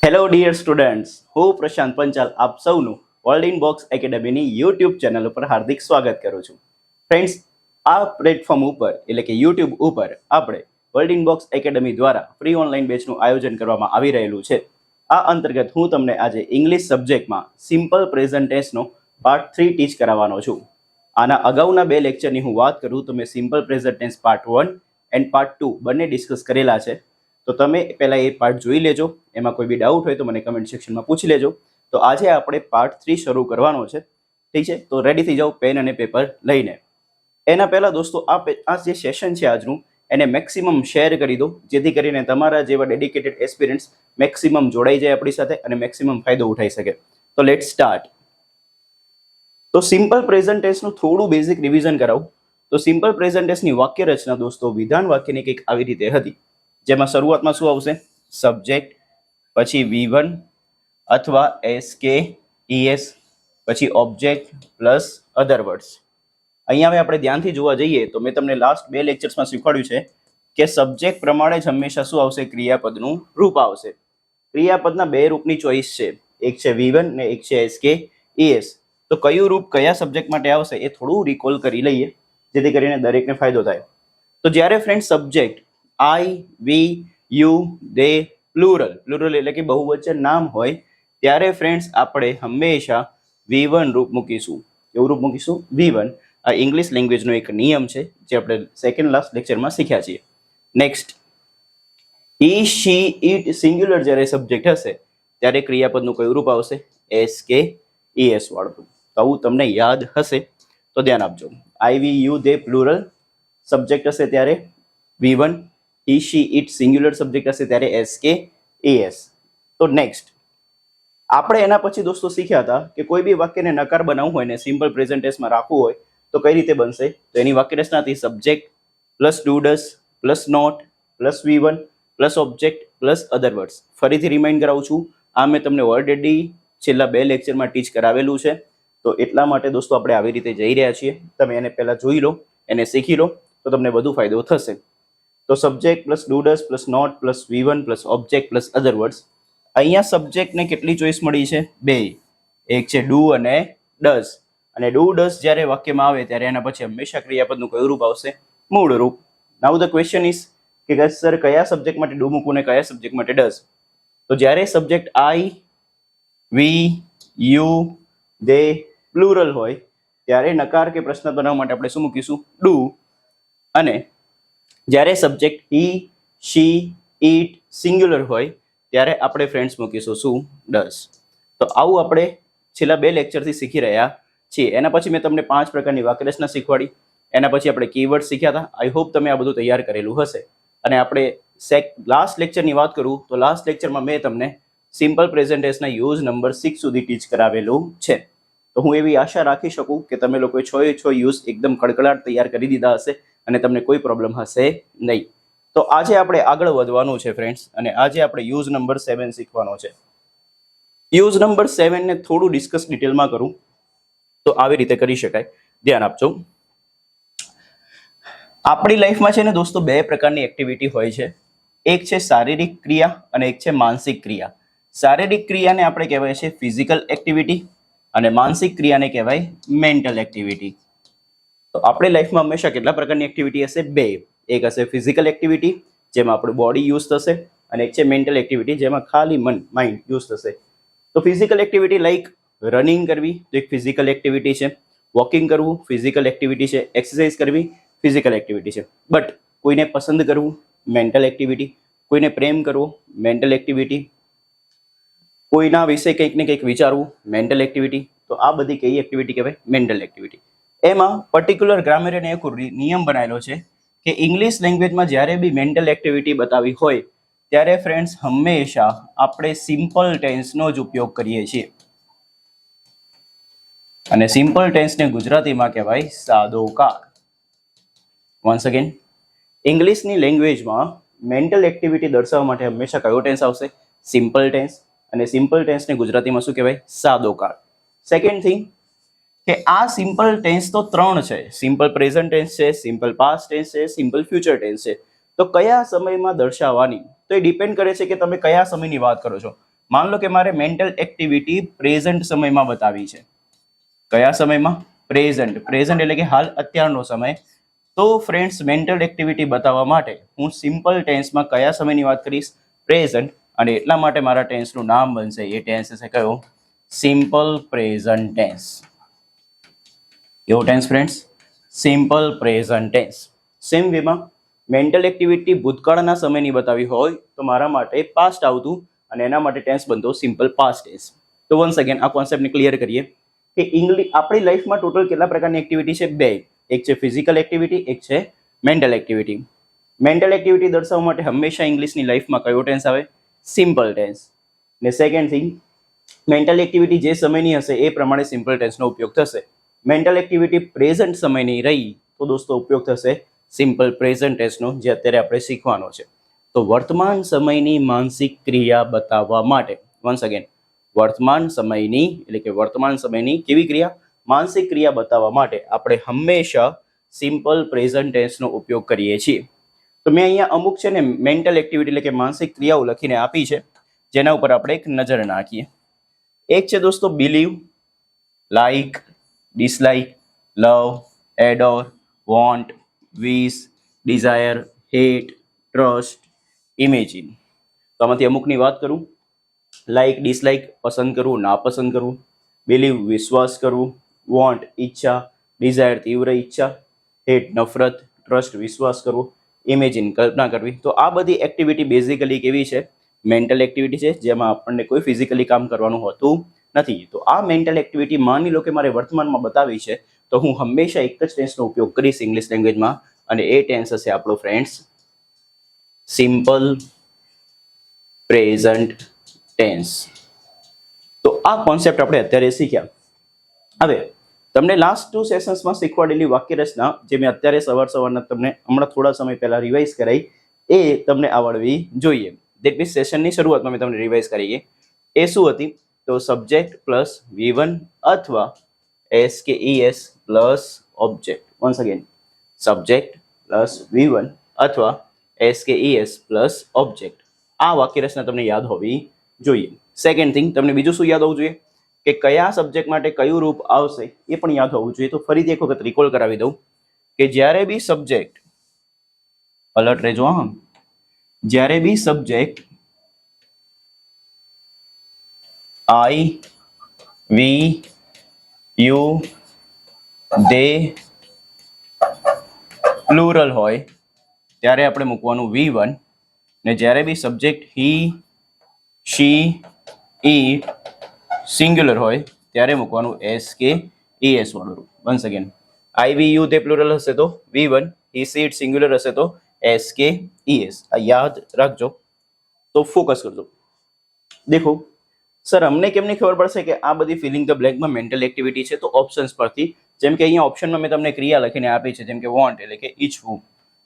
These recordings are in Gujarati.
હેલો ડિયર સ્ટુડન્ટ્સ, હું પ્રશાંત પંચાલ આપ સૌનું વર્લ્ડ ઇન બોક્સ એકેડેમીની યુટ્યુબ ચેનલ ઉપર હાર્દિક સ્વાગત કરું છું. ફ્રેન્ડ્સ, આ પ્લેટફોર્મ ઉપર એટલે કે યુટ્યુબ ઉપર આપણે વર્લ્ડ ઇન બોક્સ એકેડેમી દ્વારા ફ્રી ઓનલાઈન બેચનું આયોજન કરવામાં આવી રહેલું છે. આ અંતર્ગત હું તમને આજે ઇંગ્લિશ સબ્જેક્ટમાં સિમ્પલ પ્રેઝન્ટ ટેન્સનો પાર્ટ 3 ટીચ કરાવવાનો છું. આના અગાઉના બે લેક્ચરની હું વાત કરું તો મેં simple present tense part 1 and part 2 બંને ડિસ્કસ કરેલા છે. તો તમે પહેલા એ પાર્ટ જોઈ લેજો. એમાં કોઈ બી ડાઉટ હોય તો મને કમેન્ટ સેક્શનમાં પૂછી લેજો. તો આજે આપણે પાર્ટ 3 શરૂ કરવાનો છે. ઠીક છે, તો રેડી થઈ જાઓ પેન અને પેપર લઈને. એના પહેલા દોસ્તો આ જે સેશન છે આજનું એને મેક્સિમમ શેર કરી દો, જેથી કરીને તમારા જેવા ડેડિકેટેડ એસ્પિરન્ટ્સ મેક્સિમમ જોડાઈ જાય આપણી સાથે અને મેક્સિમમ ફાયદો ઉઠાઈ શકે. તો લેટ સ્ટાર્ટ. તો સિમ્પલ પ્રેઝન્ટ ટેન્સનું થોડું બેઝિક રિવિઝન કરાવું તો સિમ્પલ પ્રેઝન્ટ ટેન્સની વાક્ય રચના દોસ્તો વિધાન વાક્યની કંઈક આવી રીતે હતી, જેમાં શરૂઆતમાં શું આવશે? સબ્જેક્ટ, પછી V1 અથવા SK ES, પછી ઓબ્જેક્ટ પ્લસ અધર વર્ડ્સ. અહીંયા હવે આપણે ધ્યાનથી જોવા જઈએ તો મેં તમને લાસ્ટ બે લેક્ચર્સમાં શીખવાડ્યું છે કે સબ્જેક્ટ પ્રમાણે જ હંમેશા શું આવશે? ક્રિયાપદનું રૂપ આવશે. ક્રિયાપદના બે રૂપની ચોઈસ છે, એક છે V1 ને એક છે SK ES. તો કયું રૂપ કયા સબ્જેક્ટ માટે આવશે એ થોડું રિકોલ કરી લઈએ, જેથી કરીને દરેકને ફાયદો થાય. તો જ્યારે friend subject I, we, you, they, plural એટલે કે બહુવચન નામ હોય ત્યારે ફ્રેન્ડ્સ આપણે હંમેશા V1 રૂપ મૂકીશું. એવું રૂપ મૂકીશું V1. આ ઇંગ્લિશ લેંગ્વેજનો એક નિયમ છે જે આપણે સેકન્ડ લાસ્ટ લેક્ચરમાં શીખ્યા છીએ. Next, he, she, it singular જ્યારે સબ્જેક્ટ હશે ત્યારે ક્રિયાપદનું કયું રૂપ આવશે? SK ES વાળું. તો આવું તમને યાદ હશે તો ધ્યાન આપજો. I, we, you, they plural subject હશે ત્યારે V1, he, she, it singular subject હશે ત્યારે SK ES. તો નેક્સ્ટ આપણે એના પછી દોસ્તો શીખ્યા હતા કે કોઈ બી વાક્યને નકાર બનાવવું હોય ને સિમ્પલ પ્રેઝન્ટ ટેન્સમાં રાખવું હોય તો કઈ રીતે બનશે? તો એની વાક્ય રચના હતી subject plus do does plus not plus V1 plus object plus other words. ફરીથી રિમાઇન્ડ કરાવું છું, આ મેં તમને ઓલરેડી છેલ્લા બે લેક્ચરમાં ટીચ કરાવેલું છે. તો એટલા માટે દોસ્તો આપણે આવી રીતે જઈ રહ્યા છીએ. તમે એને પહેલા જોઈ લો, એને શીખી લો તો તમને વધુ ફાયદો થશે. તો subject plus do does plus not plus V1 plus object plus other words. અહીંયા સબ્જેક્ટને કેટલી ચોઈસ મળી છે? બે. એક છે ડુ અને ડઝ. અને ડુ ડઝ જ્યારે વાક્યમાં આવે ત્યારે એના પછી હંમેશા ક્રિયાપદનું કયું રૂપ આવશે? મૂળ રૂપ. નાઉ ધ ક્વેશ્ચન ઇઝ કે સર કયા સબ્જેક્ટ માટે ડુ મૂકવું ને કયા સબ્જેક્ટ માટે ડઝ? તો જ્યારે subject I, we, you, they plural હોય ત્યારે નકાર કે પ્રશ્ન બનાવવા માટે આપણે શું મૂકીશું? ડુ. અને જ્યારે subject he, she, it singular હોય ત્યારે આપણે ફ્રેન્ડ્સ મૂકીશું શું? ડઝ. તો આવું આપણે છેલ્લા બે લેક્ચરથી શીખી રહ્યા છીએ. એના પછી મેં તમને 5 પ્રકારની વાક્ય રચના શીખવાડી. એના પછી આપણે કીવર્ડ શીખ્યા હતા. આઈ હોપ તમે આ બધું તૈયાર કરેલું હશે. અને આપણે લાસ્ટ લેક્ચરની વાત કરું તો લાસ્ટ લેક્ચરમાં મેં તમને સિમ્પલ પ્રેઝન્ટ ટેન્સના યુઝ નંબર 6 સુધી ટીચ કરાવેલું છે. તો હું એવી આશા રાખી શકું કે તમે લોકોએ 6 યુઝ એકદમ કડકડાટ તૈયાર કરી દીધા હશે અને તમને કોઈ પ્રોબ્લેમ હશે નહીં. તો આજે આપણે આગળ વધવાનું છે ફ્રેન્ડ્સ, અને આજે આપણે યુઝ નંબર 7 શીખવાનો છે. યુઝ નંબર 7 ને થોડું ડિસ્કસ ડિટેલમાં કરું તો આવી રીતે કરી શકાય. ધ્યાન આપજો. આપણી લાઈફમાં છે ને દોસ્તો બે પ્રકારની એક્ટિવિટી હોય છે. એક છે શારીરિક ક્રિયા અને એક છે માનસિક ક્રિયા. શારીરિક ક્રિયાને આપણે કહેવાય છે ફિઝિકલ એક્ટિવિટી અને માનસિક ક્રિયાને કહેવાય મેન્ટલ એક્ટિવિટી. તો આપણી લાઈફમાં હંમેશા કેટલા પ્રકારની એક્ટિવિટી હશે? બે. એક હશે ફિઝિકલ એક્ટિવિટી જેમાં આપણું બોડી યુઝ થશે, અને એક છે મેન્ટલ એક્ટિવિટી જેમાં ખાલી માઇન્ડ યુઝ થશે. તો ફિઝિકલ એક્ટિવિટી લાઈક રનિંગ કરવી તો એક ફિઝિકલ એક્ટિવિટી છે, વોકિંગ કરવું ફિઝિકલ એક્ટિવિટી છે, એક્સરસાઇઝ કરવી ફિઝિકલ એક્ટિવિટી છે. બટ કોઈને પસંદ કરવું મેન્ટલ એક્ટિવિટી, કોઈને પ્રેમ કરવો મેન્ટલ એક્ટિવિટી, કોઈના વિશે કંઈક ને કંઈક વિચારવું મેન્ટલ એક્ટિવિટી. તો આ બધી કઈ એક્ટિવિટી કહેવાય? Mental activity. એમાં પર્ટિક્યુલર ગ્રામરને એક નિયમ બનાવેલો છે કે ઇંગ્લિશ લેંગ્વેજમાં જ્યારે બી મેન્ટલ એક્ટિવિટી બતાવી હોય ત્યારે ફ્રેન્ડ્સ હંમેશા આપણે સિમ્પલ ટેન્સનો જ ઉપયોગ કરીએ છીએ. અને સિમ્પલ ટેન્સને ગુજરાતીમાં કહેવાય સાદો કાળ. વન્સ અગેન, ઇંગ્લિશની લેંગ્વેજમાં મેન્ટલ એક્ટિવિટી દર્શાવવા માટે હંમેશા કયો ટેન્સ આવશે? Simple tense. અને સિમ્પલ ટેન્સને ગુજરાતીમાં શું કહેવાય? સાદો કાળ. સેકન્ડ થિંગ કે આ સિમ્પલ ટેન્સ તો 3 છે. સિમ્પલ પ્રેઝન્ટ ટેન્સ છે, સિમ્પલ પાસ્ટ ટેન્સ છે, સિમ્પલ ફ્યુચર ટેન્સ છે. તો કયા સમયમાં દર્શાવવાની તો એ ડિપેન્ડ કરે છે કે તમે કયા સમયની વાત કરો છો. માન લો કે મારે મેન્ટલ એક્ટિવિટી પ્રેઝન્ટ સમયમાં બતાવી છે. કયા સમયમાં? પ્રેઝન્ટ. પ્રેઝન્ટ એટલે કે હાલ અત્યારનો સમય. તો ફ્રેન્ડ્સ મેન્ટલ એક્ટિવિટી બતાવવા માટે હું સિમ્પલ ટેન્સમાં કયા સમયની વાત કરીશ? પ્રેઝન્ટ. અને એટલા માટે મારા ટેન્સનું નામ બનશે, એ ટેન્સ છે કયો? Simple present tense. કેવો tense friends? Simple present tense. Same વેમાં મેન્ટલ એક્ટિવિટી ભૂતકાળના સમયની બતાવી હોય તો મારા માટે પાસ્ટ આવતું અને એના માટે ટેન્સ બનતો સિમ્પલ પાસ્ટ ટેન્સ. તો વન્સ અગેન આ કોન્સેપ્ટને ક્લિયર કરીએ કે આપણી લાઈફમાં ટોટલ કેટલા પ્રકારની એક્ટિવિટી છે? બે. એક છે ફિઝિકલ એક્ટિવિટી, એક છે મેન્ટલ એક્ટિવિટી. મેન્ટલ એક્ટિવિટી દર્શાવવા માટે હંમેશા ઇંગ્લિશની લાઈફમાં કયો ટેન્સ આવે? Simple tense. ને સેકન્ડ થિંગ, મેન્ટલ એક્ટિવિટી જે સમયની હશે એ પ્રમાણે સિમ્પલ ટેન્સનો ઉપયોગ થશે. મેન્ટલ એક્ટિવિટી પ્રેઝન્ટ સમયની રહી તો દોસ્તો ઉપયોગ થશે સિમ્પલ પ્રેઝન્ટ ટેન્સનો, જે અત્યારે આપણે શીખવાનો છે. તો વર્તમાન સમયની માનસિક ક્રિયા બતાવવા માટે વન્સ અગેન વર્તમાન સમયની એટલે કે વર્તમાન સમયની કેવી ક્રિયા? માનસિક ક્રિયા બતાવવા માટે આપણે હંમેશા સિમ્પલ પ્રેઝન્ટ ટેન્સનો ઉપયોગ કરીએ છીએ. તો મેં અહીંયા અમુક છે ને મેન્ટલ એક્ટિવિટી એટલે કે માનસિક ક્રિયાઓ લખીને આપી છે, જેના ઉપર આપણે એક નજર નાખીએ. એક છે દોસ્તો બિલીવ, લાઈક, ડિસલાઈક, લવ, એડોર, વોન્ટ, વિશ, ડિઝાયર, હેટ, ટ્રસ્ટ, ઇમેજિન. તો આમાંથી અમુકની વાત કરું. લાઈક ડિસલાઈક પસંદ કરવું, નાપસંદ કરવું. બિલીવ વિશ્વાસ કરવું. વોન્ટ ઈચ્છા. ડિઝાયર તીવ્ર ઈચ્છા. હેટ નફરત. ટ્રસ્ટ વિશ્વાસ કરવો. ઇમેજિન કલ્પના કરવી. તો આ બધી એક્ટિવિટી બેઝિકલી કેવી છે? મેન્ટલ એક્ટિવિટી છે, જેમાં આપણને કોઈ ફિઝિકલી કામ કરવાનું હોતું નથી. તો આ મેન્ટલ એક્ટિવિટી માની લો કે મારે વર્તમાનમાં બતાવી છે, તો હું હંમેશા એક જ ટેન્સનો ઉપયોગ કરીશ ઇંગ્લિશ લેંગ્વેજમાં, અને એ ટેન્સ હશે આપણો ફ્રેન્ડ્સ સિમ્પલ પ્રેઝન્ટ ટેન્સ. તો આ કોન્સેપ્ટ આપણે અત્યારે શીખ્યા. હવે તમને લાસ્ટ 2 સેશન્સમાં શીખવાડેલી વાક્ય રચના, જે મેં અત્યારે સવારના તમને હમણાં થોડા સમય પહેલા રિવાઇઝ કરાઈ, એ તમને આવડવી જોઈએ. દેટ મીન્સ સેશનની શરૂઆતમાં મેં તમને રિવાઇઝ કરી. એ શું હતી? તો સબ્જેક્ટ પ્લસ V1 અથવા SKES plus object. Once again subject plus V1 અથવા SKES પ્લસ ઓબ્જેક્ટ. આ વાક્ય રચના તમને યાદ હોવી જોઈએ. સેકન્ડ થિંગ, તમને બીજું શું યાદ હોવું જોઈએ? કે કયા સબ્જેક્ટ માટે કયું રૂપ આવશે એ પણ યાદ હોવું જોઈએ. તો ફરીથી એક વખત રિકોલ કરાવી દઉં કે જ્યારે બી સબ્જેક્ટ, અલર્ટ રહેજો હા, જ્યારે બી subject I, we, you, they plural હોય ત્યારે આપણે મૂકવાનું V1, ને જ્યારે બી subject he, she, it singular હોય ત્યારે મૂકવાનું SKES વાળું રૂપ. Once again I, we, you, they plural હશે તો V1, he, she, it singular હશે તો SKES. આ યાદ રાખજો. તો ફોકસ કરજો. દેખો સર, અમને કેમ નહીં ખબર પડશે કે આ બધી ફિલિંગ ધ બ્લેન્કમાં મેન્ટલ એક્ટિવિટી છે? તો ઓપ્શન્સ પરથી, જેમ કે અહીંયા ઓપ્શનમાં મેં તમને ક્રિયા લખીને આપી છે, જેમ કે વોન્ટ એટલે કે ઈચ્છવું,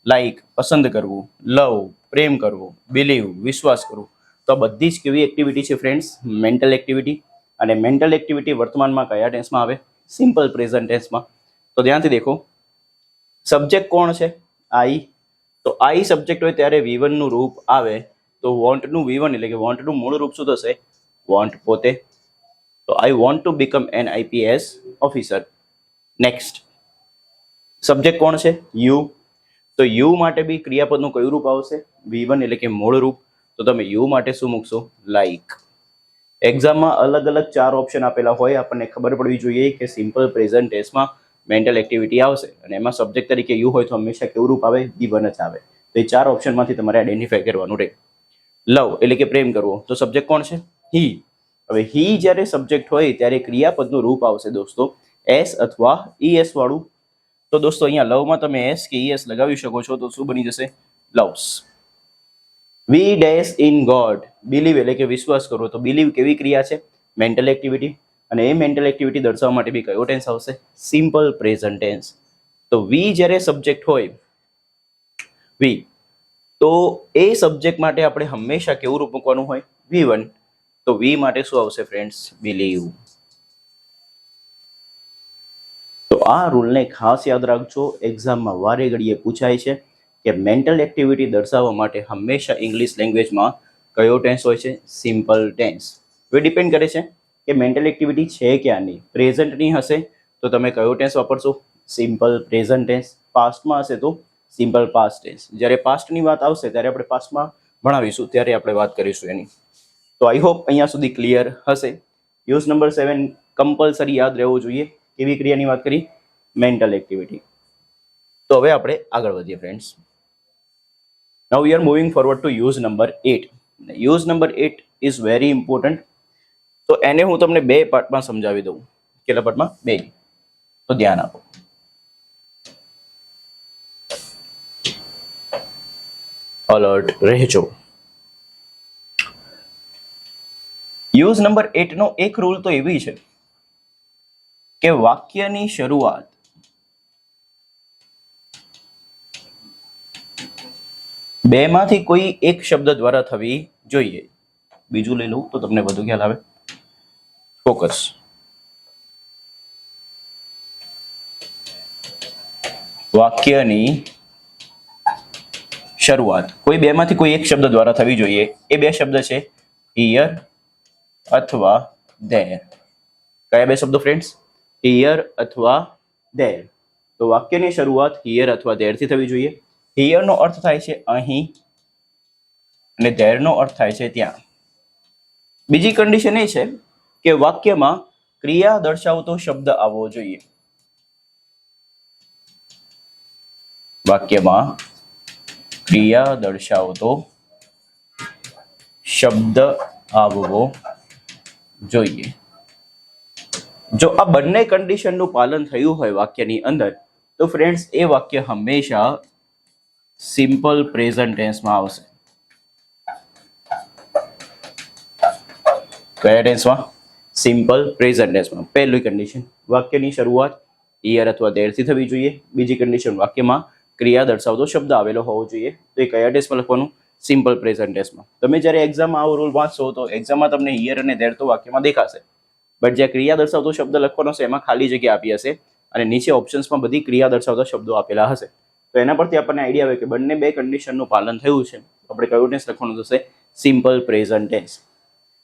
લાઈક પસંદ કરવું, લવ પ્રેમ કરવો, બિલીવ વિશ્વાસ કરવો. તો આ બધી જ કેવી એક્ટિવિટી છે ફ્રેન્ડ્સ? Mental activity. અને મેન્ટલ એક્ટિવિટી વર્તમાનમાં કયા ટેન્સમાં આવે? સિમ્પલ પ્રેઝન્ટ ટેન્સમાં. તો ધ્યાનથી દેખો, સબ્જેક્ટ કોણ છે? I. તો I સબ્જેક્ટ હોય ત્યારે V1 નું રૂપ આવે. તો વોન્ટનું V1 એટલે કે વોન્ટનું મૂળ રૂપ શું થશે? વોન્ટ પોતે. તો I want to become an IPS officer. Next, subject કોણ છે? યુ. તો યુ માટે બી ક્રિયાપદનું કયું રૂપ આવશે? V1 એટલે કે મૂળ રૂપ. તો તમે યુ માટે શું મૂકશો? લાઈક. એક્ઝામમાં અલગ અલગ 4 ઓપ્શન આપેલા હોય, આપણને ખબર પડવી જોઈએ કે સિમ્પલ પ્રેઝન્ટ ટેન્સમાં મેન્ટલ એક્ટિવિટી આવશે અને એમાં સબ્જેક્ટ તરીકે યુ હોય તો હંમેશા કેવું રૂપ આવે? V1 જ આવે. તો એ 4 ઓપ્શનમાંથી તમારે આઈડેન્ટિફાય કરવાનું રહે. લવ એટલે કે પ્રેમ કરવો, તો સબ્જેક્ટ કોણ છે? હી. હવે હી જ્યારે સબ્જેક્ટ હોય ત્યારે ક્રિયાપદનું રૂપ આવશે દોસ્તો એસ અથવા ES વાળું. તો દોસ્તો અહીંયા લવમાં તમે એસ કે ES લગાવી શકો છો. તો શું બની જશે? Loves. We dash in God, believe એટલે કે વિશ્વાસ કરવો. તો બિલીવ કેવી ક્રિયા છે? Mental activity. અને એ મેન્ટલ એક્ટિવિટી દર્શાવવા માટે બી કયો ટેન્સ આવશે? Simple present tense. તો વી જ્યારે સબ્જેક્ટ હોય વી, તો એ સબ્જેક્ટ માટે આપણે હંમેશા કેવું રૂપ મૂકવાનું હોય? V1. તો વી માટે શું આવશે ફ્રેન્ડ્સ? બિલીવ. તો આ રૂલને ખાસ યાદ રાખજો. એક્ઝામમાં વારે ઘડીએ પૂછાય છે કે મેન્ટલ એક્ટિવિટી દર્શાવવા માટે હંમેશા ઇંગ્લિશ લેંગ્વેજમાં કયો ટેન્સ હોય છે? Simple tense. હવે ડિપેન્ડ કરે છે કે મેન્ટલ એક્ટિવિટી છે કે નહીં. પ્રેઝન્ટની હશે તો તમે કયો ટેન્સ વાપરશો? Simple present tense. પાસ્ટમાં હશે તો સિમ્પલ પાસ્ટ ટેન્સ. જ્યારે પાસ્ટની વાત આવશે ત્યારે આપણે પાસ્ટમાં ભણાવીશું, ત્યારે આપણે વાત કરીશું એની. તો આઈ હોપ અહીંયા સુધી ક્લિયર હશે. યુઝ નંબર 7 કમ્પલસરી યાદ રહેવું જોઈએ. કેવી ક્રિયાની વાત કરી? Mental activity. તો હવે આપણે આગળ વધીએ friends. Now we are moving forward to use number 8. Use number 8 is very important. તો એને હું તમને બે પાર્ટમાં સમજાવી દઉં. કેટલા પાર્ટમાં? બે. તો ધ્યાન આપો. અલર્ટ રહેજો. યુઝ નંબર 8 નો એક રૂલ તો એવી છે કે વાક્યની શરૂઆત બેમાંથી કોઈ એક શબ્દ દ્વારા થવી જોઈએ. બીજું લઈ લઉં તો તમને વધુ ખ્યાલ આવે. ફોકસ. વાક્યની શરૂઆત કોઈ બેમાંથી કોઈ એક શબ્દ દ્વારા થવી જોઈએ. એ બે શબ્દ છે હિયર અથવા ધેર. કયા બે શબ્દો ફ્રેન્ડ્સ? હિયર અથવા ધેર. તો વાક્યની શરૂઆત હિયર અથવા ધેરથી થવી જોઈએ. હિયર નો અર્થ થાય છે અહીં અને ધેર નો અર્થ થાય છે ત્યાં. બીજી કન્ડિશન એ છે કે વાક્યમાં ક્રિયા દર્શાવતો શબ્દ આવવો જોઈએ. વાક્યમાં ક્રિયા દર્શાવતો શબ્દ આવવો જોઈએ. જો આ બંને કન્ડિશનનું પાલન થયું હોય વાક્યની અંદર તો ફ્રેન્ડ્સ એ વાક્ય હંમેશા સિમ્પલ પ્રેઝન્ટ ટેન્સમાં આવશે. કયા ટેન્સમાં? Simple present ટેન્સમાં. પહેલી કન્ડિશન વાક્યની શરૂઆત હિયર અથવા ધેરથી થવી જોઈએ. બીજી કન્ડિશન વાક્યમાં ક્રિયા દર્શાવતો શબ્દ આવેલો હોવો જોઈએ. તો એ કયા ટેન્સમાં લખવાનું? સિમ્પલ પ્રેઝન્ટ ટેન્સમાં. તમે જ્યારે એક્ઝામમાં આવો રૂલ વાંચશો તો એક્ઝામમાં તમને હિયર અને ધેર તો વાક્યમાં દેખાશે, બટ જ્યાં ક્રિયા દર્શાવતો શબ્દ લખવાનો છે એમાં ખાલી જગ્યા આપી હશે અને નીચે ઓપ્શન્સમાં બધી ક્રિયા દર્શાવતા શબ્દો આપેલા હશે. તો એના પરથી આપણને આઈડિયા આવે કે બંને બે કન્ડિશનનું પાલન થયું છે. આપણે કયું ટેન્સ લખવાનું થશે? Simple present tense.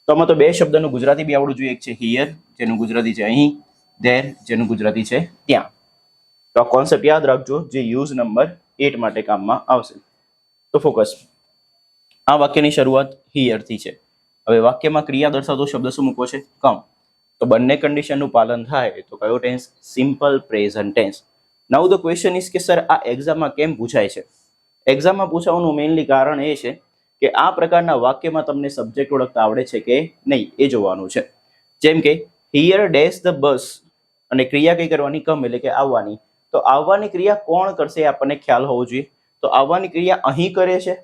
તો આમાં તો બે શબ્દનું ગુજરાતી બી આવડવું જોઈએ. એક છે હિયર, જેનું ગુજરાતી છે અહીં, ધેર, જેનું ગુજરાતી છે ત્યાં. તો આ કોન્સેપ્ટ યાદ રાખજો જે યુઝ નંબર 8 માટે કામમાં આવશે. તો ફોકસ. આ વાક્યની શરૂઆત હિયરથી છે. હવે વાક્યમાં ક્રિયા દર્શાવતો શબ્દ શું મૂકવો છે? કમ. તો બંને કન્ડિશનનું પાલન થાય તો કયો tense? Simple present tense. Now the question is કે સર આ એક્ઝામમાં કેમ પૂછાય છે? એક્ઝામમાં પૂછવાનું મેઇનલી કારણ એ છે કે આ પ્રકારના વાક્યમાં તમને સબ્જેક્ટ ઓળખતા આવડે છે કે નહીં એ જોવાનું છે. જેમ કે હિયર ડેશ ધ બસ અને ક્રિયા કઈ કરવાની? કમ, એટલે કે આવવાની. તો આવવાની ક્રિયા કોણ કરશે એ આપણને ખ્યાલ હોવો જોઈએ. તો આવવાની ક્રિયા અહીં કરે છે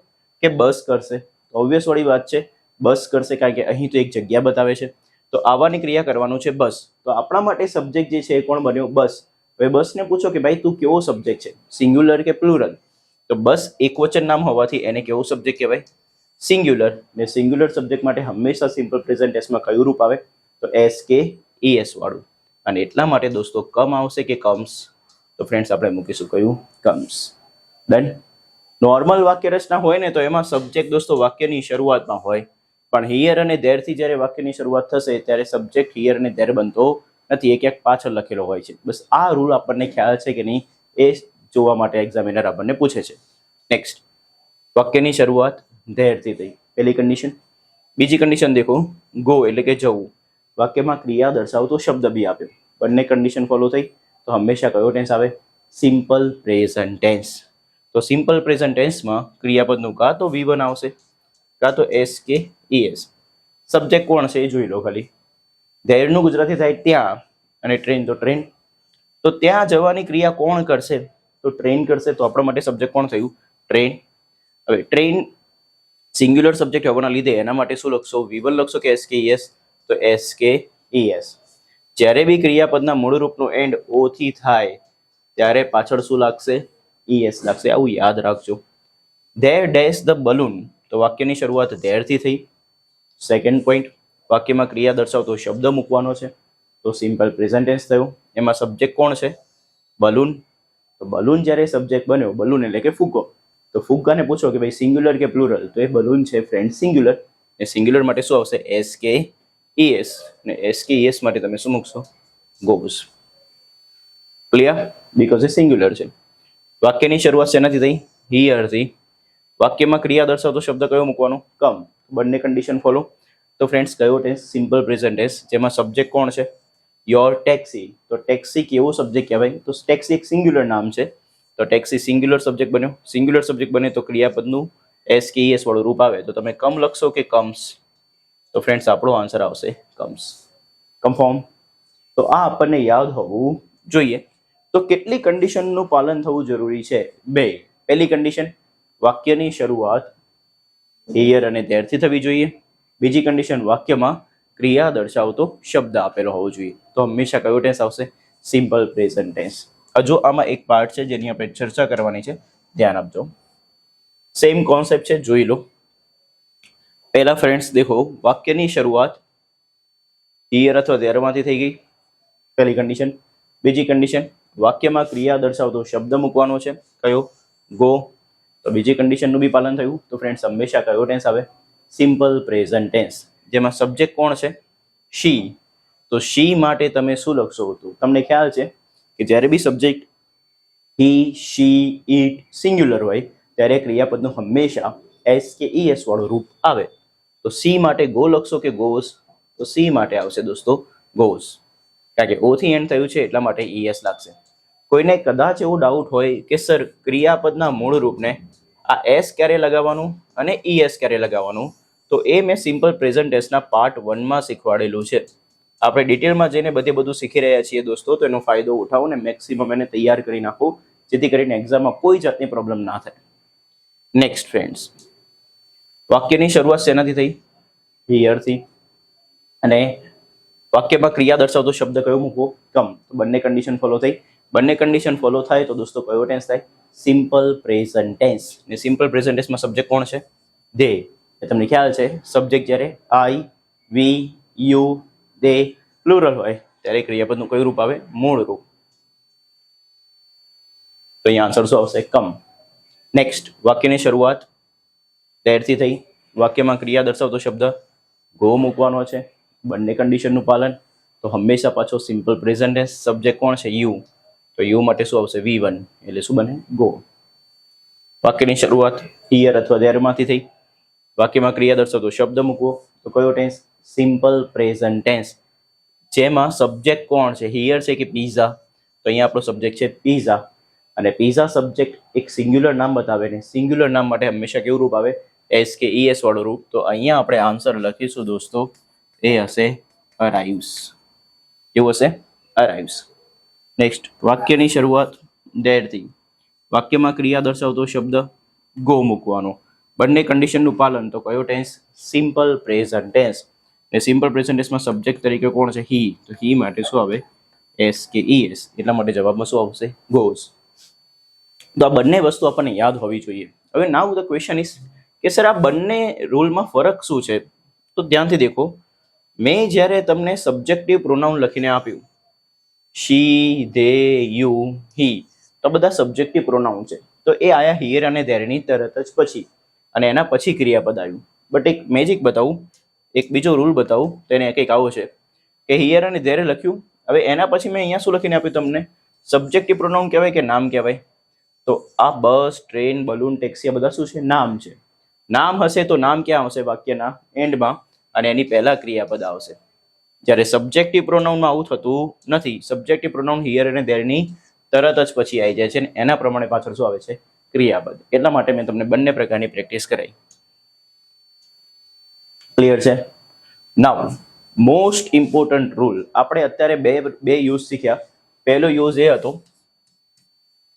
કે બસ કરશે? ઓબ્વિયસ વાળી વાત છે, બસ કરશે, કારણ કે અહીં તો એક જગ્યા બતાવે છે. તો આવવાની ક્રિયા કરવાનું છે બસ. તો આપણા માટે સબ્જેક્ટ જે છે એ કોણ બન્યો? બસ. હવે બસને પૂછો કે ભાઈ તું કેવો સબ્જેક્ટ છે, સિંગ્યુલર કે પ્લુરલ? તો બસ એકવચન નામ હોવાથી એને કેવું સબ્જેક્ટ કહેવાય? સિંગ્યુલર. ને સિંગ્યુલર સબ્જેક્ટ માટે હંમેશા સિમ્પલ પ્રેઝન્ટ ટેન્સમાં કયું રૂપ આવે? તો SKES વાળું. અને એટલા માટે દોસ્તો કમ આવશે કે કમ્સ? તો ફ્રેન્ડ્સ આપણે મૂકીશું કયું? કમ્સ. ડન. નોર્મલ વાક્ય રચના હોય ને તો એમાં સબ્જેક્ટ દોસ્તો વાક્યની શરૂઆતમાં હોય, પણ હિયર અને ધેરથી જ્યારે વાક્યની શરૂઆત થશે ત્યારે સબ્જેક્ટ હિયર અને ધેર બનતો નથી, એ ક્યાંક પાછળ લખેલો હોય છે. બસ આ રૂલ આપણને ખ્યાલ છે કે નહીં એ જોવા માટે એક્ઝામિનર આપણને પૂછે છે. નેક્સ્ટ, વાક્યની શરૂઆત ધેરથી થઈ, પહેલી કન્ડિશન. બીજી કન્ડિશન દેખો, ગો એટલે કે જવું. વાક્યમાં ક્રિયા દર્શાવતો શબ્દ બી આપ્યો. બંને કન્ડિશન ફોલો થઈ તો હંમેશા કયો ટેન્સ આવે? Simple present tense. તો સિમ્પલ પ્રેઝન્ટ ટેન્સમાં ક્રિયાપદનું કાં તો V1 આવશે કાં તો SKES. સબ્જેક્ટ કોણ છે એ જોઈ લો ખાલી. ધેરનું ગુજરાતી થાય ત્યાં અને ટ્રેન તો ટ્રેન. તો ત્યાં જવાની ક્રિયા કોણ કરશે? તો ટ્રેન કરશે. તો આપણા માટે સબ્જેક્ટ કોણ થયું? ટ્રેન. હવે ટ્રેન સિંગ્યુલર સબ્જેક્ટ હોવાના લીધે એના માટે શું લખશો? V1 લખશો કે SKES? તો SKES. જ્યારે બી ક્રિયાપદના મૂળ રૂપનો એન્ડ O થી થાય ત્યારે પાછળ શું લાગશે? ES લાગશે. આવું યાદ રાખજો. There dash the balloon. તો વાક્યની શરૂઆત ધેરથી થઈ. સેકન્ડ પોઈન્ટ, વાક્યમાં ક્રિયા દર્શાવતો શબ્દ મૂકવાનો છે તો સિમ્પલ પ્રેઝન્ટ ટેન્સ થયું. એમાં સબ્જેક્ટ કોણ છે? બલૂન. તો બલૂન જ્યારે સબ્જેક્ટ બન્યો, બલૂન એટલે કે ફુગ્ગો, તો ફુગ્ગાને પૂછો કે ભાઈ સિંગ્યુલર કે પ્લુરલ? તો એ બલૂન છે ફ્રેન્ડ સિંગ્યુલર. ને સિંગ્યુલર માટે શું આવશે એસ કે ઈએસ, ને એસ કે ઈએસ માટે તમે શું મૂકશો goes. Clear? Because A singular છે. વાક્યની શરૂઆત શેનાથી થઈ હિયરથી. વાક્યમાં ક્રિયા દર્શાવતો શબ્દ કયો મૂકવાનો કમ. બંને કન્ડિશન ફોલો. તો ફ્રેન્ડ્સ કયો ટેન્સ સિમ્પલ પ્રેઝન્ટ ટેન્સ, જેમાં સબ્જેક્ટ કોણ છે યોર ટેક્સી. તો ટેક્સી કેવો સબ્જેક્ટ કહેવાય તો ટેક્સી એક સિંગ્યુલર નામ છે, તો ટેક્સી સિંગ્યુલર સબ્જેક્ટ બન્યો. સિંગ્યુલર સબ્જેક્ટ બને તો ક્રિયાપદનું એસ કે એસ વાળું રૂપ આવે, તો તમે કમ લખશો કે કમ્સ, તો ફ્રેન્ડ્સ આપણો આન્સર આવશે કમ્સ. કન્ફર્મ? તો આ આપણને યાદ હોવું જોઈએ. તો કેટલી કન્ડિશનનું પાલન થવું જરૂરી છે? બે. પહેલી કન્ડિશન વાક્યની શરૂઆત હિયર અને ધેરથી થવી જોઈએ. બીજી કન્ડિશન વાક્યમાં ક્રિયા દર્શાવતો શબ્દ આપેલો હોવો જોઈએ. તો હંમેશા કયો ટેન્સ આવશે સિમ્પલ પ્રેઝન્ટ ટેન્સ. હજુ આમાં એક પાર્ટ છે જેની આપણે ચર્ચા કરવાની છે, ધ્યાન આપજો. સેમ કોન્સેપ્ટ છે, જોઈ લો. પહેલા ફ્રેન્ડ્સ દેખો, વાક્યની શરૂઆત હિયર અથવા ધેરમાંથી થઈ ગઈ, પહેલી કન્ડિશન. બીજી કન્ડિશન વાક્યમાં ક્રિયા દર્શાવતો શબ્દ મૂકવાનો છે, કયો ગો. તો બીજી કન્ડિશનનું બી પાલન થયું. તો ફ્રેન્ડ્સ હંમેશા કયો ટેન્સ આવે સિમ્પલ પ્રેઝન્ટ ટેન્સ, જેમાં સબ્જેક્ટ કોણ છે શી. તો શી માટે તમે શું લખશો? તો તમને ખ્યાલ છે કે જ્યારે બી subject he she it singular હોય ત્યારે ક્રિયાપદનું હંમેશા એસ કે ઈએસ વાળું રૂપ આવે. તો સી માટે ગો લખશો કે ગોઝ? તો સી માટે આવશે દોસ્તો ગોઝ, કારણ કે ઓ થી એન્ડ થયું છે એટલા માટે ઈએસ લાગશે. કોઈને કદાચ એવો ડાઉટ હોય કે સર ક્રિયાપદના મૂળ રૂપને આ એસ ક્યારે લગાવવાનું અને ઈએસ ક્યારે લગાવવાનું, તો એ મેં સિમ્પલ પ્રેઝન્ટ ટેન્સના પાર્ટ 1માં શીખવાડેલું છે. આપણે ડિટેલમાં જઈને બધું શીખી રહ્યા છીએ દોસ્તો, તો એનો ફાયદો ઉઠાવો ને મેક્સિમમ એને તૈયાર કરી નાખો, જેથી કરીને એક્ઝામમાં કોઈ જાતની પ્રોબ્લેમ ના થાય. નેક્સ્ટ ફ્રેન્ડ્સ, વાક્યની શરૂઆત શેનાથી થઈ હિયરથી, અને વાક્યમાં ક્રિયા દર્શાવતો શબ્દ કયો મૂકવો કમ. તો બંને કન્ડિશન ફોલો થઈ. બંને કન્ડિશન ફોલો થાય તો દોસ્તો કયો ટેન્સ થાય સિમ્પલ પ્રેઝન્ટ ટેન્સ. ને સિમ્પલ પ્રેઝન્ટ ટેન્સમાં સબ્જેક્ટ કોણ છે દે. તમને ખ્યાલ છે સબ્જેક્ટ જ્યારે આઈ વી યુ દે પ્લુરલ હોય ત્યારે ક્રિયાપદનું કયું રૂપ આવે મૂળ રૂપ. તો અહીંયા આન્સર શું આવશે કમ. નેક્સ્ટ, વાક્યની શરૂઆત ધેરથી થઈ. વાક્યમાં ક્રિયા દર્શાવતો શબ્દ ગો મૂકવાનો છે, બંને કન્ડિશનનું પાલન. તો હંમેશા પાછો સિમ્પલ પ્રેઝન્ટ ટેન્સ. સબ્જેક્ટ કોણ છે યુ, તો યુ માટે શું આવશે V1, એટલે શું બને ગો. વાક્યની શરૂઆત હિયર અથવા ધેરમાંથી થઈ. વાક્યમાં ક્રિયા દર્શાવતો શબ્દ મૂકવો, તો કયો ટેન્સ સિમ્પલ પ્રેઝન્ટ ટેન્સ, જેમાં સબ્જેક્ટ કોણ છે હિયર છે કે પીઝા. તો અહીંયા આપણો સબ્જેક્ટ છે પીઝા, અને પીઝા સબ્જેક્ટ એક સિંગ્યુલર નામ બતાવે ને સિંગ્યુલર નામ માટે હંમેશા કેવું રૂપ આવે એસ કે ઈએસ વાળું રૂપ. તો અહીંયા આપણે આન્સર લખીશું દોસ્તો, એ હશે અરાઇવ્સ. કેવું હશે અરાઇવ્સ. નેક્સ્ટ, વાક્યની શરૂઆત ધેરથી. વાક્યમાં ક્રિયા દર્શાવતો શબ્દ ગો મૂકવાનો, બંને કન્ડિશનનું પાલન. તો કયો ટેન્સ સિમ્પલ પ્રેઝન્ટ ટેન્સ. ને સિમ્પલ પ્રેઝન્ટ ટેન્સમાં સબ્જેક્ટ તરીકે કોણ છે હી, તો હી માટે શું આવે એસ કે ઈએસ, એટલા માટે જવાબમાં શું આવશે ગોઝ. તો આ બંને વસ્તુ આપણને યાદ હોવી જોઈએ. હવે નાઉ ધ ક્વેશ્ચન ઇઝ કે સર આ બંને રૂલમાં ફરક શું છે? તો ધ્યાનથી દેખો, મેં જ્યારે તમને સબ્જેક્ટિવ પ્રોનાઉન લખીને આપ્યું શી ધે યુ હી, તો બધા સબ્જેક્ટિવ પ્રોનાઉન છે. તો એ આયા હિયર અને ધેરની તરત જ પછી, અને એના પછી ક્રિયાપદ આવ્યું. બટ એક મેજિક બતાવું, એક બીજો રૂલ બતાવું, તો એને કંઈક આવો છે કે હિયર અને ધેરે લખ્યું, હવે એના પછી મેં અહીંયા શું લખીને આપ્યું તમને સબ્જેક્ટિવ પ્રોનાઉન કહેવાય કે નામ કહેવાય? તો આ બસ ટ્રેન બલૂન ટેક્સી આ બધા શું છે નામ છે. નામ હશે તો નામ ક્યાં આવશે વાક્યના એન્ડમાં, અને એની પહેલા ક્રિયાપદ આવશે. જ્યારે સબ્જેક્ટિવ પ્રોનાઉનમાં આવું થતું નથી. સબ્જેક્ટિવ પ્રોનાઉન હિયર અને ધેરની તરત જ પછી આવી જાય છે, અને એના પ્રમાણે પાછળ શું આવે છે ક્રિયાપદ. એટલા માટે મેં તમને બંને પ્રકારની પ્રેક્ટિસ કરાવી. ક્લિયર છે? નાઉ મોસ્ટ ઇમ્પોર્ટન્ટ રૂલ આપણે અત્યારે બે યુઝ શીખ્યા. પહેલો યુઝ એ હતો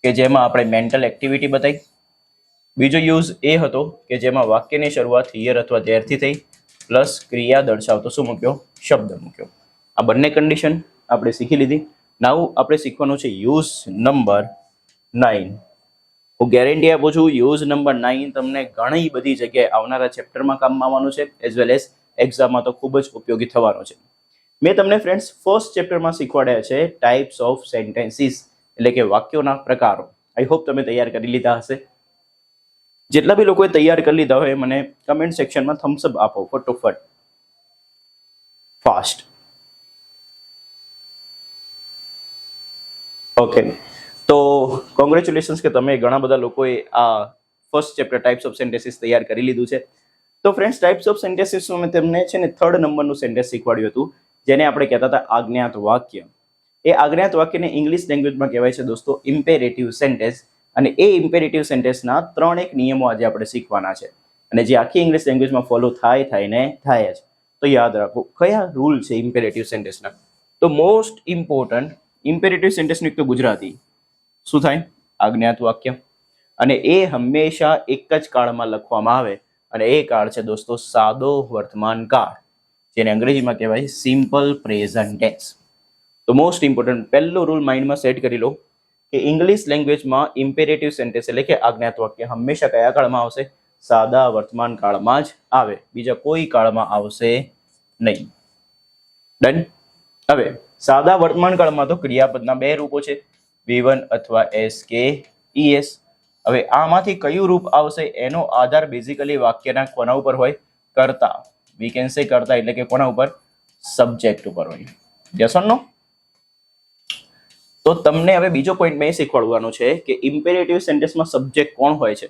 કે જેમાં આપણે મેન્ટલ એક્ટિવિટી બતાવી. બીજો યુઝ એ હતો કે જેમાં વાક્યની શરૂઆત હિયર અથવા ધેરથી થઈ, પ્લસ ક્રિયા દર્શાવતો શું મૂક્યો શબ્દ મૂક્યો. આ બંને કન્ડિશન આપણે શીખી લીધી. નાઉ આપણે શીખવાનું છે યુઝ નંબર 9. હું ગેરંટી આપું છું યુઝ નંબર 9 તમને ઘણી બધી જગ્યાએ આવનારા ચેપ્ટરમાં કામમાં આવવાનું છે, એઝ વેલ એઝ એક્ઝામમાં તો ખૂબ જ ઉપયોગી થવાનો છે. મેં તમને ફ્રેન્ડ્સ ફર્સ્ટ ચેપ્ટરમાં શીખવાડ્યા છે ટાઈપ્સ ઓફ સેન્ટેન્સીસ, એટલે કે વાક્યોના પ્રકારો. આઈ હોપ તમે તૈયાર કરી લીધા હશે. જેટલા બી લોકોએ તૈયાર કરી લીધા હોય મને કમેન્ટ સેક્શનમાં થમ્સ અપ આપો ફટોફટ, ફાસ્ટ. ઓકે, તો કોંગ્રેચ્યુલેશન્સ કે તમે ઘણા બધા લોકોએ આ first chapter types of sentences તૈયાર કરી લીધું છે. તો ફ્રેન્ડ્સ, ટાઈપ્સ ઓફ સેન્ટેન્સીસમાં મેં તમને છે ને 3rd નંબરનું સેન્ટેન્સ શીખવાડ્યું હતું, જેને આપણે કહેતા હતા આજ્ઞાત વાક્ય. એ આજ્ઞાત વાક્યને ઇંગ્લિશ લેંગ્વેજમાં કહેવાય છે દોસ્તો ઇમ્પેરેટિવ સેન્ટેન્સ. અને એ ઇમ્પેરેટિવ સેન્ટેન્સના 3 નિયમો આજે આપણે શીખવાના છે, અને જે આખી ઇંગ્લિશ લેંગ્વેજમાં ફોલો થાય જ. તો યાદ રાખો કયા રૂલ છે ઇમ્પેરેટિવ સેન્ટેન્સના. તો મોસ્ટ ઇમ્પોર્ટન્ટ ઇમ્પેરેટિવ સેન્ટેન્સનું એક તો ગુજરાતી શું થાય, આજ્ઞાત વાક્ય. અને એ હંમેશા એક જ કાળમાં લખવામાં આવે, અને એ કાળ છે દોસ્તો સાદો વર્તમાન કાળ, જેને અંગ્રેજીમાં કહેવાય સિમ્પલ પ્રેઝન્ટ ટેન્સ. તો મોસ્ટ ઇમ્પોર્ટન્ટ પહેલો રૂલ માઇન્ડમાં સેટ કરી લો કે ઇંગ્લિશ લેંગ્વેજમાં ઇમ્પેરેટિવ સેન્ટેન્સ એટલે કે આજ્ઞાત વાક્ય હંમેશા કયા કાળમાં આવશે, સાદા વર્તમાન કાળમાં જ આવે, બીજા કોઈ કાળમાં આવશે નહીં. ડન. હવે સાદા વર્તમાન કાળમાં તો ક્રિયાપદના 2 રૂપો છે, V1 અથવા S કે ES. હવે આમાંથી કયું રૂપ આવશે એનો આધાર બેઝિકલી વાક્યના કોના ઉપર હોય, કર્તા. વી કેન સે કર્તા એટલે કે કોના ઉપર, સબ્જેક્ટ ઉપર હોય. યસ ઓર નો? તો તમને હવે બીજો પોઈન્ટ મેં શીખવાડવાનો છે કે ઇમ્પેરેટિવ સેન્ટેન્સમાં સબ્જેક્ટ કોણ હોય છે.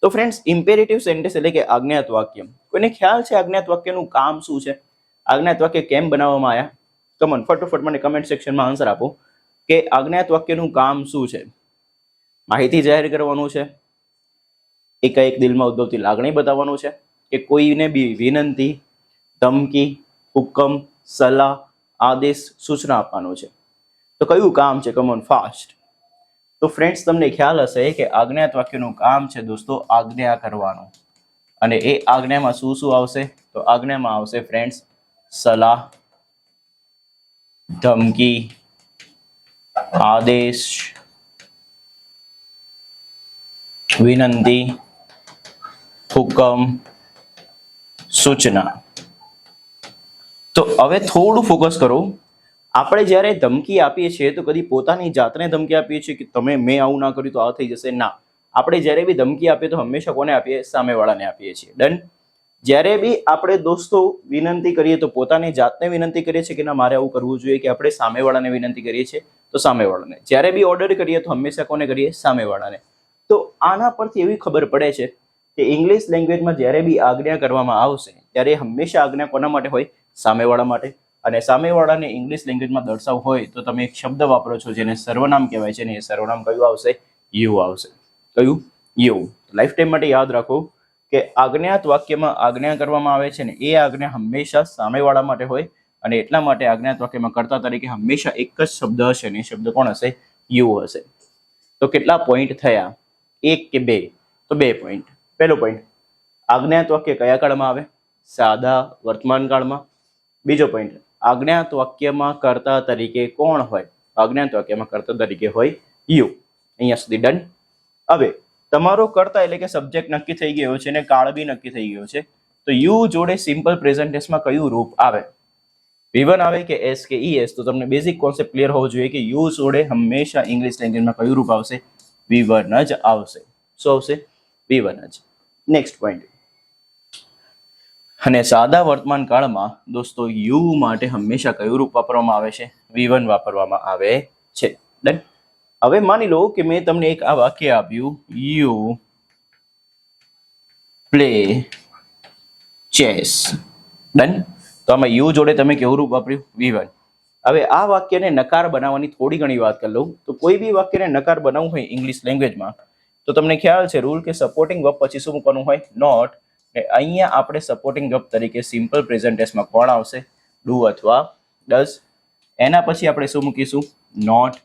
તો ફ્રેન્ડ્સ, ઇમ્પેરેટિવ સેન્ટેન્સ એટલે કે આજ્ઞાત વાક્ય. કોઈને ખ્યાલ છે આજ્ઞાત વાક્યનું કામ શું છે, આજ્ઞાત વાક્ય કેમ બનાવવામાં આવ્યા? કમન ફટોફટ મને કમેન્ટ સેક્શનમાં આન્સર આપો કે આજ્ઞાત વાક્યનું કામ શું છે. માહિતી જાહેર કરવાનું છે, એકાએક દિલમાં ઉદ્ભવતી લાગણી બતાવવાનું છે, કે કોઈને બી વિનંતી, ધમકી, હુકમ, સલાહ, આદેશ, સૂચના આપવાનું છે. તો કયું કામ છે? Come on fast. તો ફ્રેન્ડ્સ, તમને ખ્યાલ હશે કે આજ્ઞાત વાક્યનું કામ છે દોસ્તો આજ્ઞા કરવાનું. અને એ આજ્ઞામાં શું શું આવશે? તો આજ્ઞામાં આવશે ફ્રેન્ડ્સ સલાહ, ધમકી, આદેશ, વિનંતી, હુકમ, સૂચના. તો હવે થોડું ફોકસ કરો. આપણે જ્યારે ધમકી આપીએ છીએ તો કદી પોતાની જાતને ધમકી આપીએ છીએ કે તમે મેં આવું ના કર્યું તો આ થઈ જશે? ના. આપણે જ્યારે બી ધમકી આપીએ તો હંમેશા કોને આપીએ? સામેવાળાને આપીએ છીએ. ડન. જ્યારે બી આપણે દોસ્તો વિનંતી કરીએ તો પોતાની જાતને વિનંતી કરીએ છીએ કે ના મારે આવું કરવું જોઈએ, કે આપણે સામેવાળાને વિનંતી કરીએ છીએ તો સામેવાળાને. જ્યારે બી ઓર્ડર કરીએ તો હંમેશા કોને કરીએ? સામેવાળાને. તો આના પરથી એવી ખબર પડે છે કે ઇંગ્લિશ લેંગ્વેજમાં જ્યારે બી આજ્ઞા કરવામાં આવશે ત્યારે હંમેશા આજ્ઞા કોના માટે હોય? સામેવાળા માટે. અને સામેવાળાને ઇંગ્લિશ લેંગ્વેજમાં દર્શાવવું હોય તો તમે એક શબ્દ વાપરો છો જેને સર્વનામ કહેવાય છે, ને એ સર્વનામ કયું આવશે? યુ આવશે. કયું? યુ. લાઈફ ટાઈમ માટે યાદ રાખો કે આજ્ઞાત વાક્યમાં આજ્ઞા કરવામાં આવે છે ને એ આજ્ઞા હંમેશા સામેવાળા માટે હોય, અને એટલા માટે આજ્ઞાત વાક્યમાં કર્તા તરીકે હંમેશા એક જ શબ્દ હશે, ને એ શબ્દ કોણ હશે? યુ હશે. તો કેટલા પોઈન્ટ થયા? 1 કે 2? તો 2 પોઈન્ટ. પહેલો પોઈન્ટ, આજ્ઞાત વાક્ય કયા કાળમાં આવે? સાદા વર્તમાન કાળમાં. બીજો પોઈન્ટ, આજ્ઞાત વાક્યમાં કર્તા તરીકે કોણ હોય? આજ્ઞાત વાક્યમાં કર્તા તરીકે હોય યુ. અહીંયા સુધી ડન. હવે તમારો કર્તા એટલે કે સબ્જેક્ટ નક્કી થઈ ગયો છે અને કાળ બી નક્કી થઈ ગયો છે. તો યુ જોડે સિમ્પલ પ્રેઝન્ટ ટેન્સમાં કયું રૂપ આવે? V1 આવે કે S કે ES? તો તમને બેઝિક કોન્સેપ્ટ ક્લિયર હોવો જોઈએ કે યુ જોડે હંમેશા ઇંગ્લિશ લેંગ્વેજમાં કયું રૂપ આવશે? V1 જ આવશે. શું આવશે? V1 જ. નેક્સ્ટ પોઈન્ટ, અને સાદા વર્તમાન કાળમાં દોસ્તો યુ માટે હંમેશા કયું રૂપ વાપરવામાં આવે છે? V1 વાપરવામાં આવે છે. ડન. હવે માની લો કે મેં તમને એક આ વાક્ય આપ્યું, યુ પ્લે ચેસ. ડન. તો આમાં યુ જોડે તમે કેવું રૂપ વાપર્યું? V1. હવે આ વાક્યને નકાર બનાવવાની થોડી ઘણી વાત કરી લઉં. તો કોઈ બી વાક્યને નકાર બનાવવું હોય ઇંગ્લિશ લેંગ્વેજમાં તો તમને ખ્યાલ છે રૂલ કે સપોર્ટિંગ વર્બ પછી શું મૂકવાનું હોય? નોટ. અહીંયા આપણે સપોર્ટિંગ વર્બ તરીકે સિમ્પલ પ્રેઝન્ટ ટેન્સમાં કોણ આવશે? ડુ અથવા ડઝ. એના પછી આપણે શું મૂકીશું? નોટ.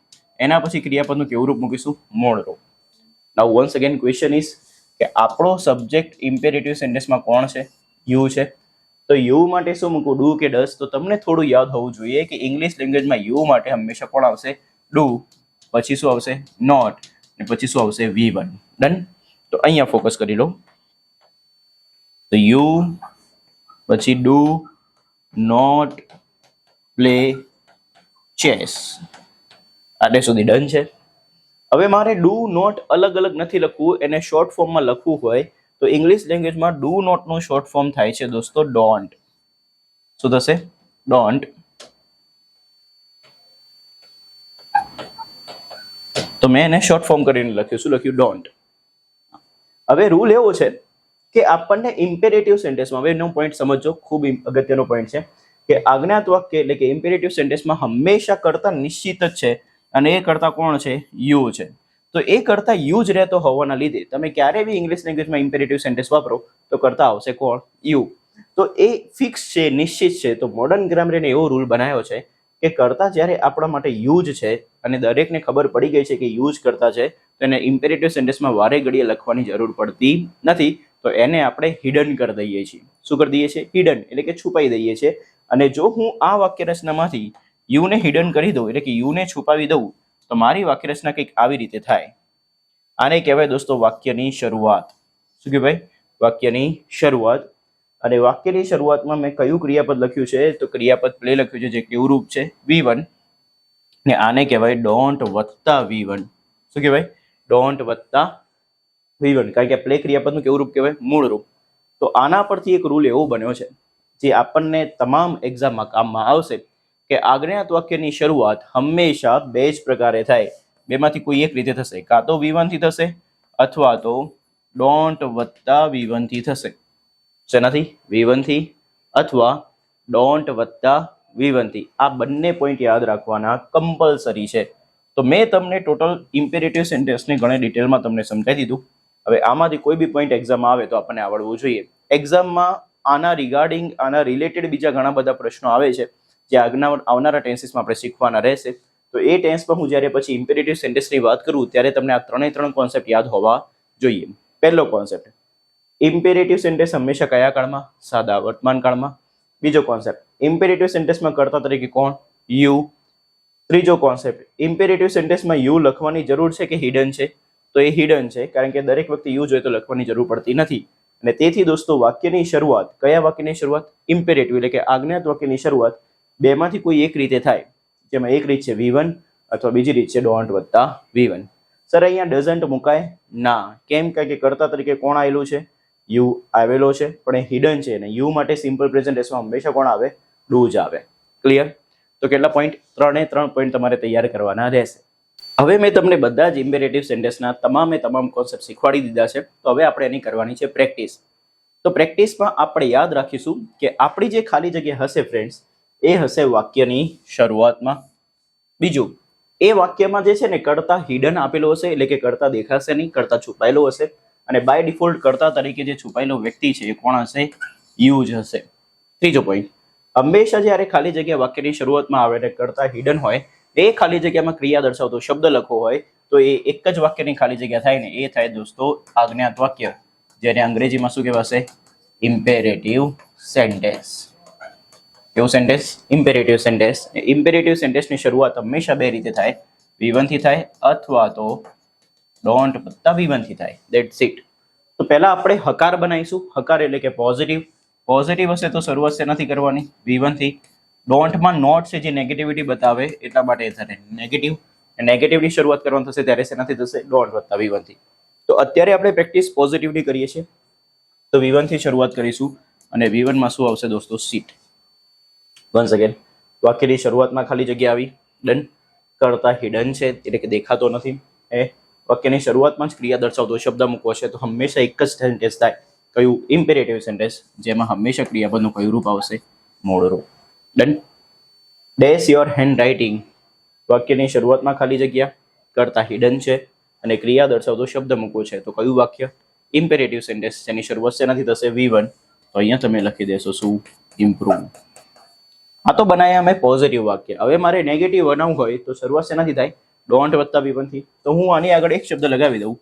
એના પછી ક્રિયાપદનું કેવું રૂપ મૂકીશું? મૂળ રૂપ. નાઉ વન્સ અગેન ક્વેશ્ચન ઇઝ કે આપણો સબ્જેક્ટ ઇમ્પેરેટિવ સેન્ટેન્સમાં કોણ છે? યુ છે. તો યુ માટે શું મૂકવું? ડુ કે ડઝ? તો તમને થોડું યાદ હોવું જોઈએ કે ઇંગ્લિશ લેંગ્વેજમાં યુ માટે હંમેશા કોણ આવશે? ડુ. પછી શું આવશે? નોટ. અને પછી શું આવશે? V1. ડન. તો અહીંયા ફોકસ કરી લો. તો યુ પછી ડુ નોટ પ્લે ચેસ. આટલે સુધી ડન છે. હવે મારે ડુ નોટ અલગ અલગ નથી લખવું, એને શોર્ટ ફોર્મમાં લખવું હોય તો ઇંગ્લિશ લેંગ્વેજમાં ડુ નોટનું શોર્ટ ફોર્મ થાય છે દોસ્તો ડોન્ટ. શું થશે? ડોન્ટ. તો મેં એને શોર્ટ ફોર્મ કરીને લખ્યું. શું લખ્યું? ડોન્ટ. હવે રૂલ એવો છે કે આપણને ઇમ્પેરેટિવ સેન્ટેન્સમાં, હવે એનો પોઈન્ટ સમજો, ખૂબ અગત્યનો પોઈન્ટ છે કે આજ્ઞાત વાક્ય એટલે કે ઇમ્પેરેટિવ સેન્ટેન્સમાં હંમેશા કર્તા નિશ્ચિત જ છે અને એ કર્તા કોણ છે? યુ છે. તો એ કર્તા યુ જ રહેતો હોવાના લીધે તમે ક્યારે બી ઇંગ્લિશ લેંગ્વેજમાં ઇમ્પેરેટિવ સેન્ટેન્સ વાપરો તો કર્તા આવશે કોણ? યુ. તો એ ફિક્સ છે, નિશ્ચિત છે. તો મોડર્ન ગ્રામરે એવો રૂલ બનાવ્યો છે કે કર્તા જ્યારે આપણા માટે યુઝ છે અને દરેકને ખબર પડી ગઈ છે કે યુઝ કરતા છે તો એને ઇમ્પેરેટિવ સેન્ટેન્સમાં વારે ઘડીએ લખવાની જરૂર પડતી નથી. તો એને આપણે હિડન કરી દઈએ છીએ. શું કરી દઈએ છીએ? હિડન એટલે કે છુપાઈ દઈએ છીએ. અને જો હું આ વાક્ય રચનામાંથી યુને હિડન કરી દઉં એટલે કે યુને છુપાવી દઉં તો મારી વાક્ય રચના કંઈક આવી રીતે થાય. આને કહેવાય દોસ્તો વાક્યની શરૂઆત. શું કહેવાય? વાક્યની શરૂઆત. અને વાક્યની શરૂઆતમાં મેં કયું ક્રિયાપદ લખ્યું છે? તો ક્રિયાપદ પ્લે લખ્યું છે જે કેવું રૂપ છે? V1. ને આને કહેવાય ડોન્ટ વત્તા V1. શું કહેવાય? ડોન્ટ વત્તા V1. કારણ કે પ્લે ક્રિયાપદનું કેવું રૂપ કહેવાય? મૂળ રૂપ. તો આના પરથી એક રૂલ એવો બન્યો છે જે આપણને તમામ એક્ઝામમાં કામમાં આવશે કે આજ્ઞાત વાક્યની શરૂઆત હંમેશા બે જ પ્રકારે થાય. બેમાંથી કોઈ એક રીતે થશે. કાં તો V1 થી થશે અથવા તો ડોન્ટ વત્તા V1 થી થશે. શેનાથી? V1 થી અથવા ડોન્ટ વત્તા V1 થી. આ બંને પોઈન્ટ યાદ રાખવાના કમ્પલસરી છે. તો મેં તમને ટોટલ ઇમ્પેરેટિવ સેન્ટેન્સને ઘણી ડિટેલમાં તમને સમજાવી દીધું. હવે આમાંથી કોઈ બી પોઈન્ટ એક્ઝામમાં આવે તો આપણને આવડવું જોઈએ. એક્ઝામમાં આના રિગાર્ડિંગ, આના રિલેટેડ બીજા ઘણા બધા પ્રશ્નો આવે છે જે આવનારા ટેન્સીસમાં આપણે શીખવાના રહેશે. તો એ ટેન્સમાં હું જ્યારે પછી ઇમ્પેરેટિવ સેન્ટેન્સની વાત કરું ત્યારે તમને આ ત્રણ કોન્સેપ્ટ યાદ હોવા જોઈએ. પહેલો કોન્સેપ્ટ, ઇમ્પેરેટિવ સેન્ટેન્સ હંમેશા કયા કાળમાં? સાદા વર્તમાન કાળમાં. બીજો કોન્સેપ્ટ, ઇમ્પેરેટિવ સેન્ટેન્સમાં કર્તા તરીકે કોણ? યુ. ત્રીજો કોન્સેપ્ટ, ઇમ્પેરેટિવ સેન્ટેન્સમાં યુ લખવાની જરૂર છે કે હિડન છે? તો એ હિડન છે, કારણ કે દરેક વખતે યુ જોઈએ તો લખવાની જરૂર પડતી નથી. અને તેથી દોસ્તો વાક્યની શરૂઆત, કયા વાક્યની શરૂઆત? ઇમ્પેરેટિવ એટલે કે આજ્ઞાત વાક્યની શરૂઆત બેમાંથી કોઈ એક રીતે થાય. જેમાં એક રીત છે V1 અથવા બીજી રીત છે ડોન્ટ વત્તા V1. સર અહીંયા ડઝન્ટ મુકાય ના. કેમ? કારણ કે કર્તા તરીકે કોણ આવેલું છે? યુ આવેલો છે, પણ એ હિડન છે અને યુ માટે સિમ્પલ પ્રેઝન્ટેશનમાં હંમેશા કોણ આવે? ડુ જ આવે. ક્લિયર? તો કેટલા પોઈન્ટ? 3 પોઈન્ટ તમારે તૈયાર કરવાના રહેશે. હવે મેં તમને બધા જ ઇમ્પેરેટિવ સેન્ટેન્સના તમામ કોન્સેપ્ટ શીખવાડી દીધા છે. તો હવે આપણે એની કરવાની છે પ્રેક્ટિસ. તો પ્રેક્ટિસમાં આપણે યાદ રાખીશું કે આપણી જે ખાલી જગ્યા હશે ફ્રેન્ડ્સ, એ હશે વાક્યની શરૂઆતમાં. બીજું, એ વાક્યમાં જે છે ને કર્તા હિડન આપેલો હશે એટલે કે કર્તા દેખાશે નહીં, કર્તા છુપાયેલો હશે. અને બાય ડિફોલ્ટ કર્તા તરીકે જે છુપાયેલો વ્યક્તિ છે એ કોણ હશે? યુ જ હશે. ત્રીજો પોઈન્ટ, હંમેશા જ્યારે ખાલી જગ્યા વાક્યની શરૂઆતમાં આવે એટલે કર્તા હિડન હોય, એ ખાલી જગ્યામાં ક્રિયા દર્શાવતો શબ્દ લખવો હોય તો એ એક જ વાક્યની ખાલી જગ્યા થાય ને એ થાય દોસ્તો આજ્ઞાત વાક્ય, જેને અંગ્રેજીમાં શું કહેવાશે? Imperative sentence. કેવું સેન્ટેન્સ? Imperative sentence. ઇમ્પેરેટિવ સેન્ટેન્સની શરૂઆત હંમેશા બે રીતે થાય, V1 થી થાય અથવા તો ડોન્ટ વત્તા V1 થી થાય. That's it. તો પહેલા આપણે હકાર બનાવીશું. હકાર એટલે કે પોઝિટિવ. પોઝિટિવ હશે તો શરૂઆત શેનાથી કરવાની? V1 થી. ડોન્ટમાં નોટ છે જે નેગેટિવિટી બતાવે એટલા માટે એ થાય નેગેટિવ. નેગેટિવની શરૂઆત કરવાની થશે ત્યારે શેનાથી થશે? ડોન્ટ વત્તા V1 થી. તો અત્યારે આપણે પ્રેક્ટિસ પોઝિટિવની કરીએ છીએ. તો V1 થી શરૂઆત કરીશું અને V1 માં શું આવશે દોસ્તો? સીટ. વન્સ અગેન, વાક્યની શરૂઆતમાં ખાલી જગ્યા આવી. ડન. કર્તા હિડન છે એટલે કે દેખાતો નથી. એ વાક્યની શરૂઆતમાં જ ક્રિયા દર્શાવતો શબ્દ મૂકવો છે તો હંમેશા એક જ સેન્ટેન્સ થાય. કયું? ઇમ્પેરેટિવ સેન્ટેન્સ, જેમાં હંમેશા ક્રિયાપદનું કયું રૂપ આવશે? મૂળ રૂપ. Done. Dash your handwriting, વાક્યની શરૂઆતમાં ખાલી જગ્યા, કર્તા હિડન છે અને ક્રિયા દર્શાવતો શબ્દ મૂકવો છે તો કયું વાક્ય? ઇમ્પેરેટિવ સેન્ટેન્સ, જેની શરૂઆત શેનાથી થશે? V1. તો અહીંયા તમે લખી દેશો શું? ઇમ્પ્રુવ. આ તો બનાવ્યા અમે પોઝિટિવ વાક્ય. હવે મારે નેગેટિવ બનાવવું હોય તો શરૂઆત શેનાથી થાય? ડોન્ટ વત્તા V1 થી. તો હું આની આગળ એક શબ્દ લગાવી દઉં,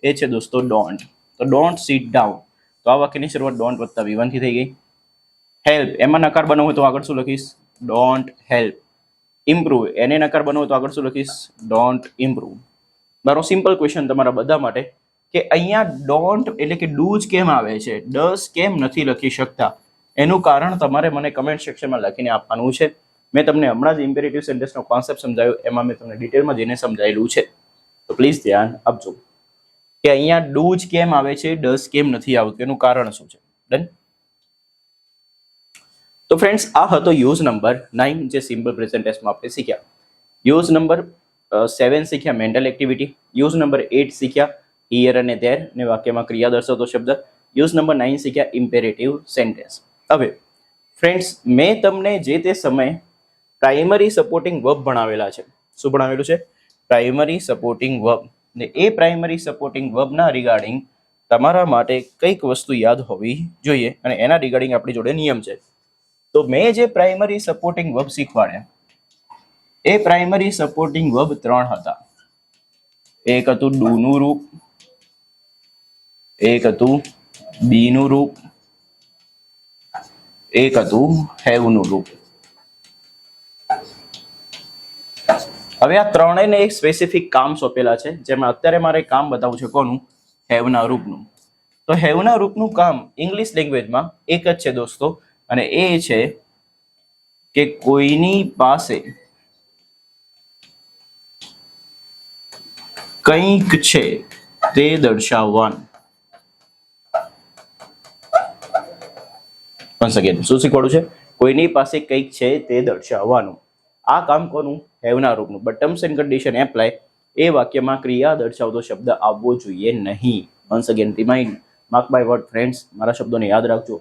એ છે દોસ્તો ડોન્ટ. તો ડોન્ટ સીટ ડાઉન. તો આ વાક્યની શરૂઆત ડોન્ટ વત્તા V1 થી થઈ ગઈ. હેલ્પ, એમાં નકાર બનાવવો હોય તો આગળ શું લખીશ? Don't help. ઇમ્પ્રુવ, એને નકાર બનાવવો તો આગળ શું લખીશ? Don't improve. મારો સિમ્પલ ક્વેશ્ચન તમારા બધા માટે કે અહીંયા ડોન્ટ એટલે કે ડુ જ કેમ આવે છે? ડસ કેમ નથી લખી શકતા? એનું કારણ તમારે મને કમેન્ટ સેક્શનમાં લખીને આપવાનું છે. મેં તમને હમણાં જ ઇમ્પેરેટિવ સેન્ટેન્સનો કોન્સેપ્ટ સમજાવ્યો, એમાં મેં તમને ડિટેલમાં જઈને સમજાયેલું છે. તો પ્લીઝ ધ્યાન આપજો કે અહીંયા ડુ જ કેમ આવે છે, ડઝ કેમ નથી આવતું, એનું કારણ શું છે. ડન. તો ફ્રેન્ડ્સ, આ હતો યુઝ નંબર 9 જે સિમ્પલ પ્રેઝન્ટ ટેન્સમાં આપણે શીખ્યા. યુઝ નંબર 7 શીખ્યા મેન્ટલ એક્ટિવિટી. યુઝ નંબર 8 શીખ્યા હિયર અને ધેર ને વાક્યમાં ક્રિયા દર્શાવતો શબ્દ. યુઝ નંબર 9 શીખ્યા ઇમ્પેરેટિવ સેન્ટેન્સ. હવે ફ્રેન્ડ્સ, મેં તમને જે તે સમયે પ્રાઇમરી સપોર્ટિંગ વર્બ ભણાવેલા છે. શું ભણાવેલું છે? Primary supporting verb. ને એ પ્રાઇમરી સપોર્ટિંગ વર્બના રિગાર્ડિંગ તમારા માટે કંઈક વસ્તુ યાદ હોવી જોઈએ અને એના રિગાર્ડિંગ આપણી જોડે નિયમ છે. તો મેં જે પ્રાઇમરી સપોર્ટિંગ વર્બ શીખવાડ્યા એ પ્રાઇમરી સપોર્ટિંગ વર્બ 3 હતા. એક હતું ડુ નું રૂપ, એક હતું બી નું રૂપ, એક હતું હેવ નું રૂપ. હવે આ ત્રણેયને એક સ્પેસિફિક કામ સોંપેલા છે, જેમાં અત્યારે મારે કામ બતાવવું છે કોનું? હેવના રૂપનું. તો હેવના રૂપનું કામ ઇંગ્લિશ લેંગ્વેજમાં એક જ છે દોસ્તો, અને એ છે કે કોઈની પાસે કંઈક છે તે દર્શાવવાનું. once again શું શીખવાડું છે? કોઈની પાસે કંઈક છે તે દર્શાવવાનું. આ કામ કોનું? હેવના રૂપનું. But terms and condition apply. એ વાક્યમાં ક્રિયા દર્શાવતો શબ્દ આવવો જોઈએ નહીં. once again remind, mark my word friends, મારા શબ્દોને યાદ રાખજો.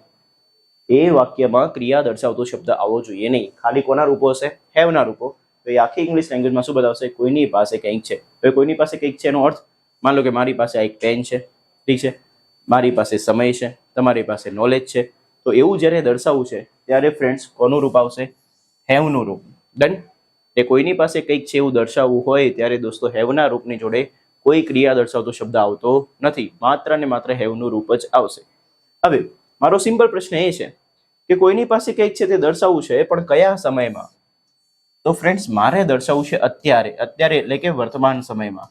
એ વાક્યમાં ક્રિયા દર્શાવતો શબ્દ આવવો જોઈએ નહીં. ખાલી કોના રૂપો હશે? હેવના રૂપો. તો એ આખી ઇંગ્લિશ લેંગ્વેજમાં શું બતાવશે? કોઈની પાસે કંઈક છે. હવે કોઈની પાસે કંઈક છે એનો અર્થ, માન લો કે મારી પાસે આ એક પેન છે, ઠીક છે, મારી પાસે સમય છે, તમારી પાસે નોલેજ છે. તો એવું જ્યારે દર્શાવવું છે ત્યારે ફ્રેન્ડ્સ કોનું રૂપ આવશે? હેવનું રૂપ. ડન. એ કોઈની પાસે કંઈક છે એવું દર્શાવવું હોય ત્યારે દોસ્તો હેવના રૂપની જોડે કોઈ ક્રિયા દર્શાવતો શબ્દ આવતો નથી, માત્ર ને માત્ર હેવનું રૂપ જ આવશે. હવે મારો સિમ્પલ પ્રશ્ન એ છે કે કોઈની પાસે કંઈક છે તે દર્શાવવું છે, પણ કયા સમયમાં? તો ફ્રેન્ડ્સ, મારે દર્શાવવું છે અત્યારે. અત્યારે એટલે કે વર્તમાન સમયમાં.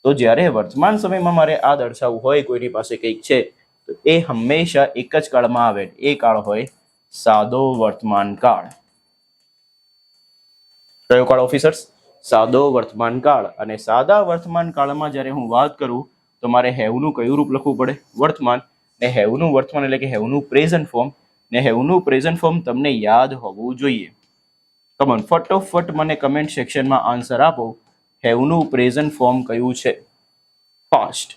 તો જ્યારે વર્તમાન સમયમાં મારે આ દર્શાવવું હોય કોઈની પાસે કંઈક છે, તો એ હંમેશા એક જ કાળમાં આવે. એ કાળ હોય સાદો વર્તમાન કાળ. કયો કાળ ઓફિસર્સ? સાદો વર્તમાન કાળ. અને સાદા વર્તમાન કાળમાં જ્યારે હું વાત કરું તો મારે હેવનું કયું રૂપ લખવું પડે? વર્તમાન. ને હેવનું વર્તમાન એટલે કે હેવનું પ્રેઝન્ટ ફોર્મ. ને હેવનું પ્રેઝન્ટ ફોર્મ તમને યાદ હોવું જોઈએ. કમોન, ફટોફટ મને કમેન્ટ સેક્શનમાં આન્સર આપો. હેવનું પ્રેઝન્ટ ફોર્મ કયું છે? ફાસ્ટ.